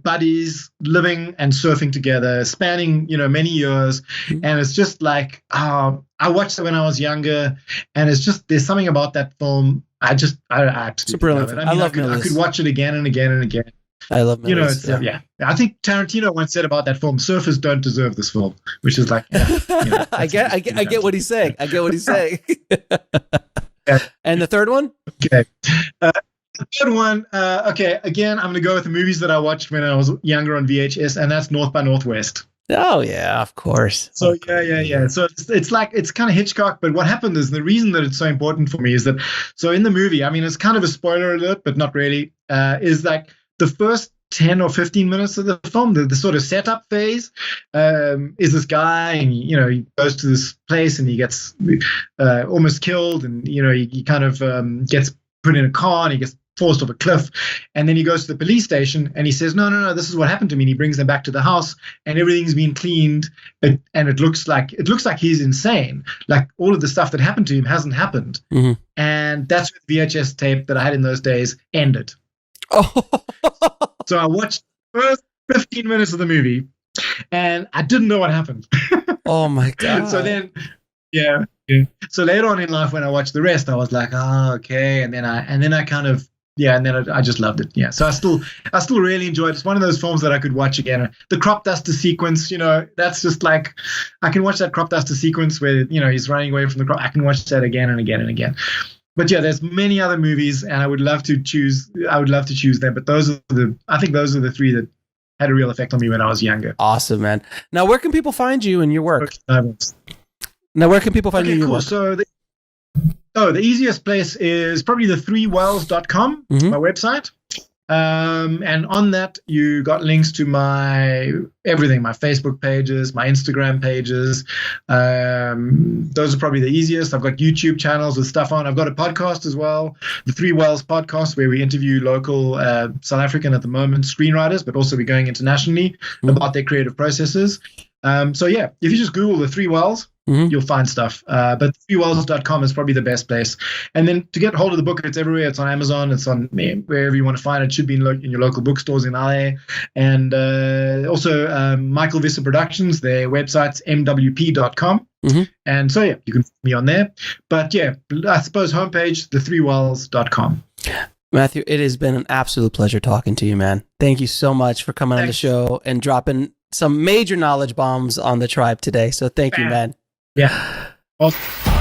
buddies living and surfing together, spanning many years, and it's just like I watched it when I was younger, and it's just there's something about that film. I absolutely love it. I could watch it again and again and again. I love Milius. Yeah. I think Tarantino once said about that film, surfers don't deserve this film, which is like, I get what he's saying. Yeah. And the third one? Okay. The third one, again, I'm going to go with the movies that I watched when I was younger on VHS, and that's North by Northwest. Oh, yeah, of course. So, yeah. So it's kind of Hitchcock, but what happened is the reason that it's so important for me is that, so in the movie, I mean, it's kind of a spoiler alert, but not really, is like, the first 10 or 15 minutes of the film, the sort of setup phase, is this guy, and he goes to this place and he gets almost killed, and he kind of gets put in a car and he gets forced off a cliff, and then he goes to the police station and he says, no, this is what happened to me, and he brings them back to the house and everything's been cleaned, and it looks like he's insane, like all of the stuff that happened to him hasn't happened. Mm-hmm. And that's where the VHS tape that I had in those days ended. So I watched the first 15 minutes of the movie and I didn't know what happened. Oh my God. So then, yeah. So later on in life, when I watched the rest, I was like, okay. And then I kind of yeah, and then I just loved it. Yeah, so I still really enjoyed it. It's one of those films that I could watch again. The crop duster sequence, that's just like, I can watch that crop duster sequence where he's running away from the crop. I can watch that again and again and again. But yeah, there's many other movies, and I would love to choose them. But I think those are the three that had a real effect on me when I was younger. Awesome, man. Now, where can people find you and your work? Cool. So the easiest place is probably the threewells.com, my website. And on that, you got links to my everything, my Facebook pages, my Instagram pages. Those are probably the easiest. I've got YouTube channels with stuff on. I've got a podcast as well, the Three Wells podcast, where we interview local South African at the moment screenwriters, but also we're going internationally about their creative processes. So yeah, if you just Google the Three Wells, you'll find stuff. But threewells.com is probably the best place. And then to get hold of the book, it's everywhere. It's on Amazon. It's on wherever you want to find it. It should be in your local bookstores in LA. And also Michael Visser Productions, their website's mwp.com. And so yeah, you can find me on there. But yeah, I suppose homepage, threewells.com. Matthew, it has been an absolute pleasure talking to you, man. Thank you so much for coming on the show and dropping some major knowledge bombs on the tribe today. So thank you, man. Yeah. Awesome.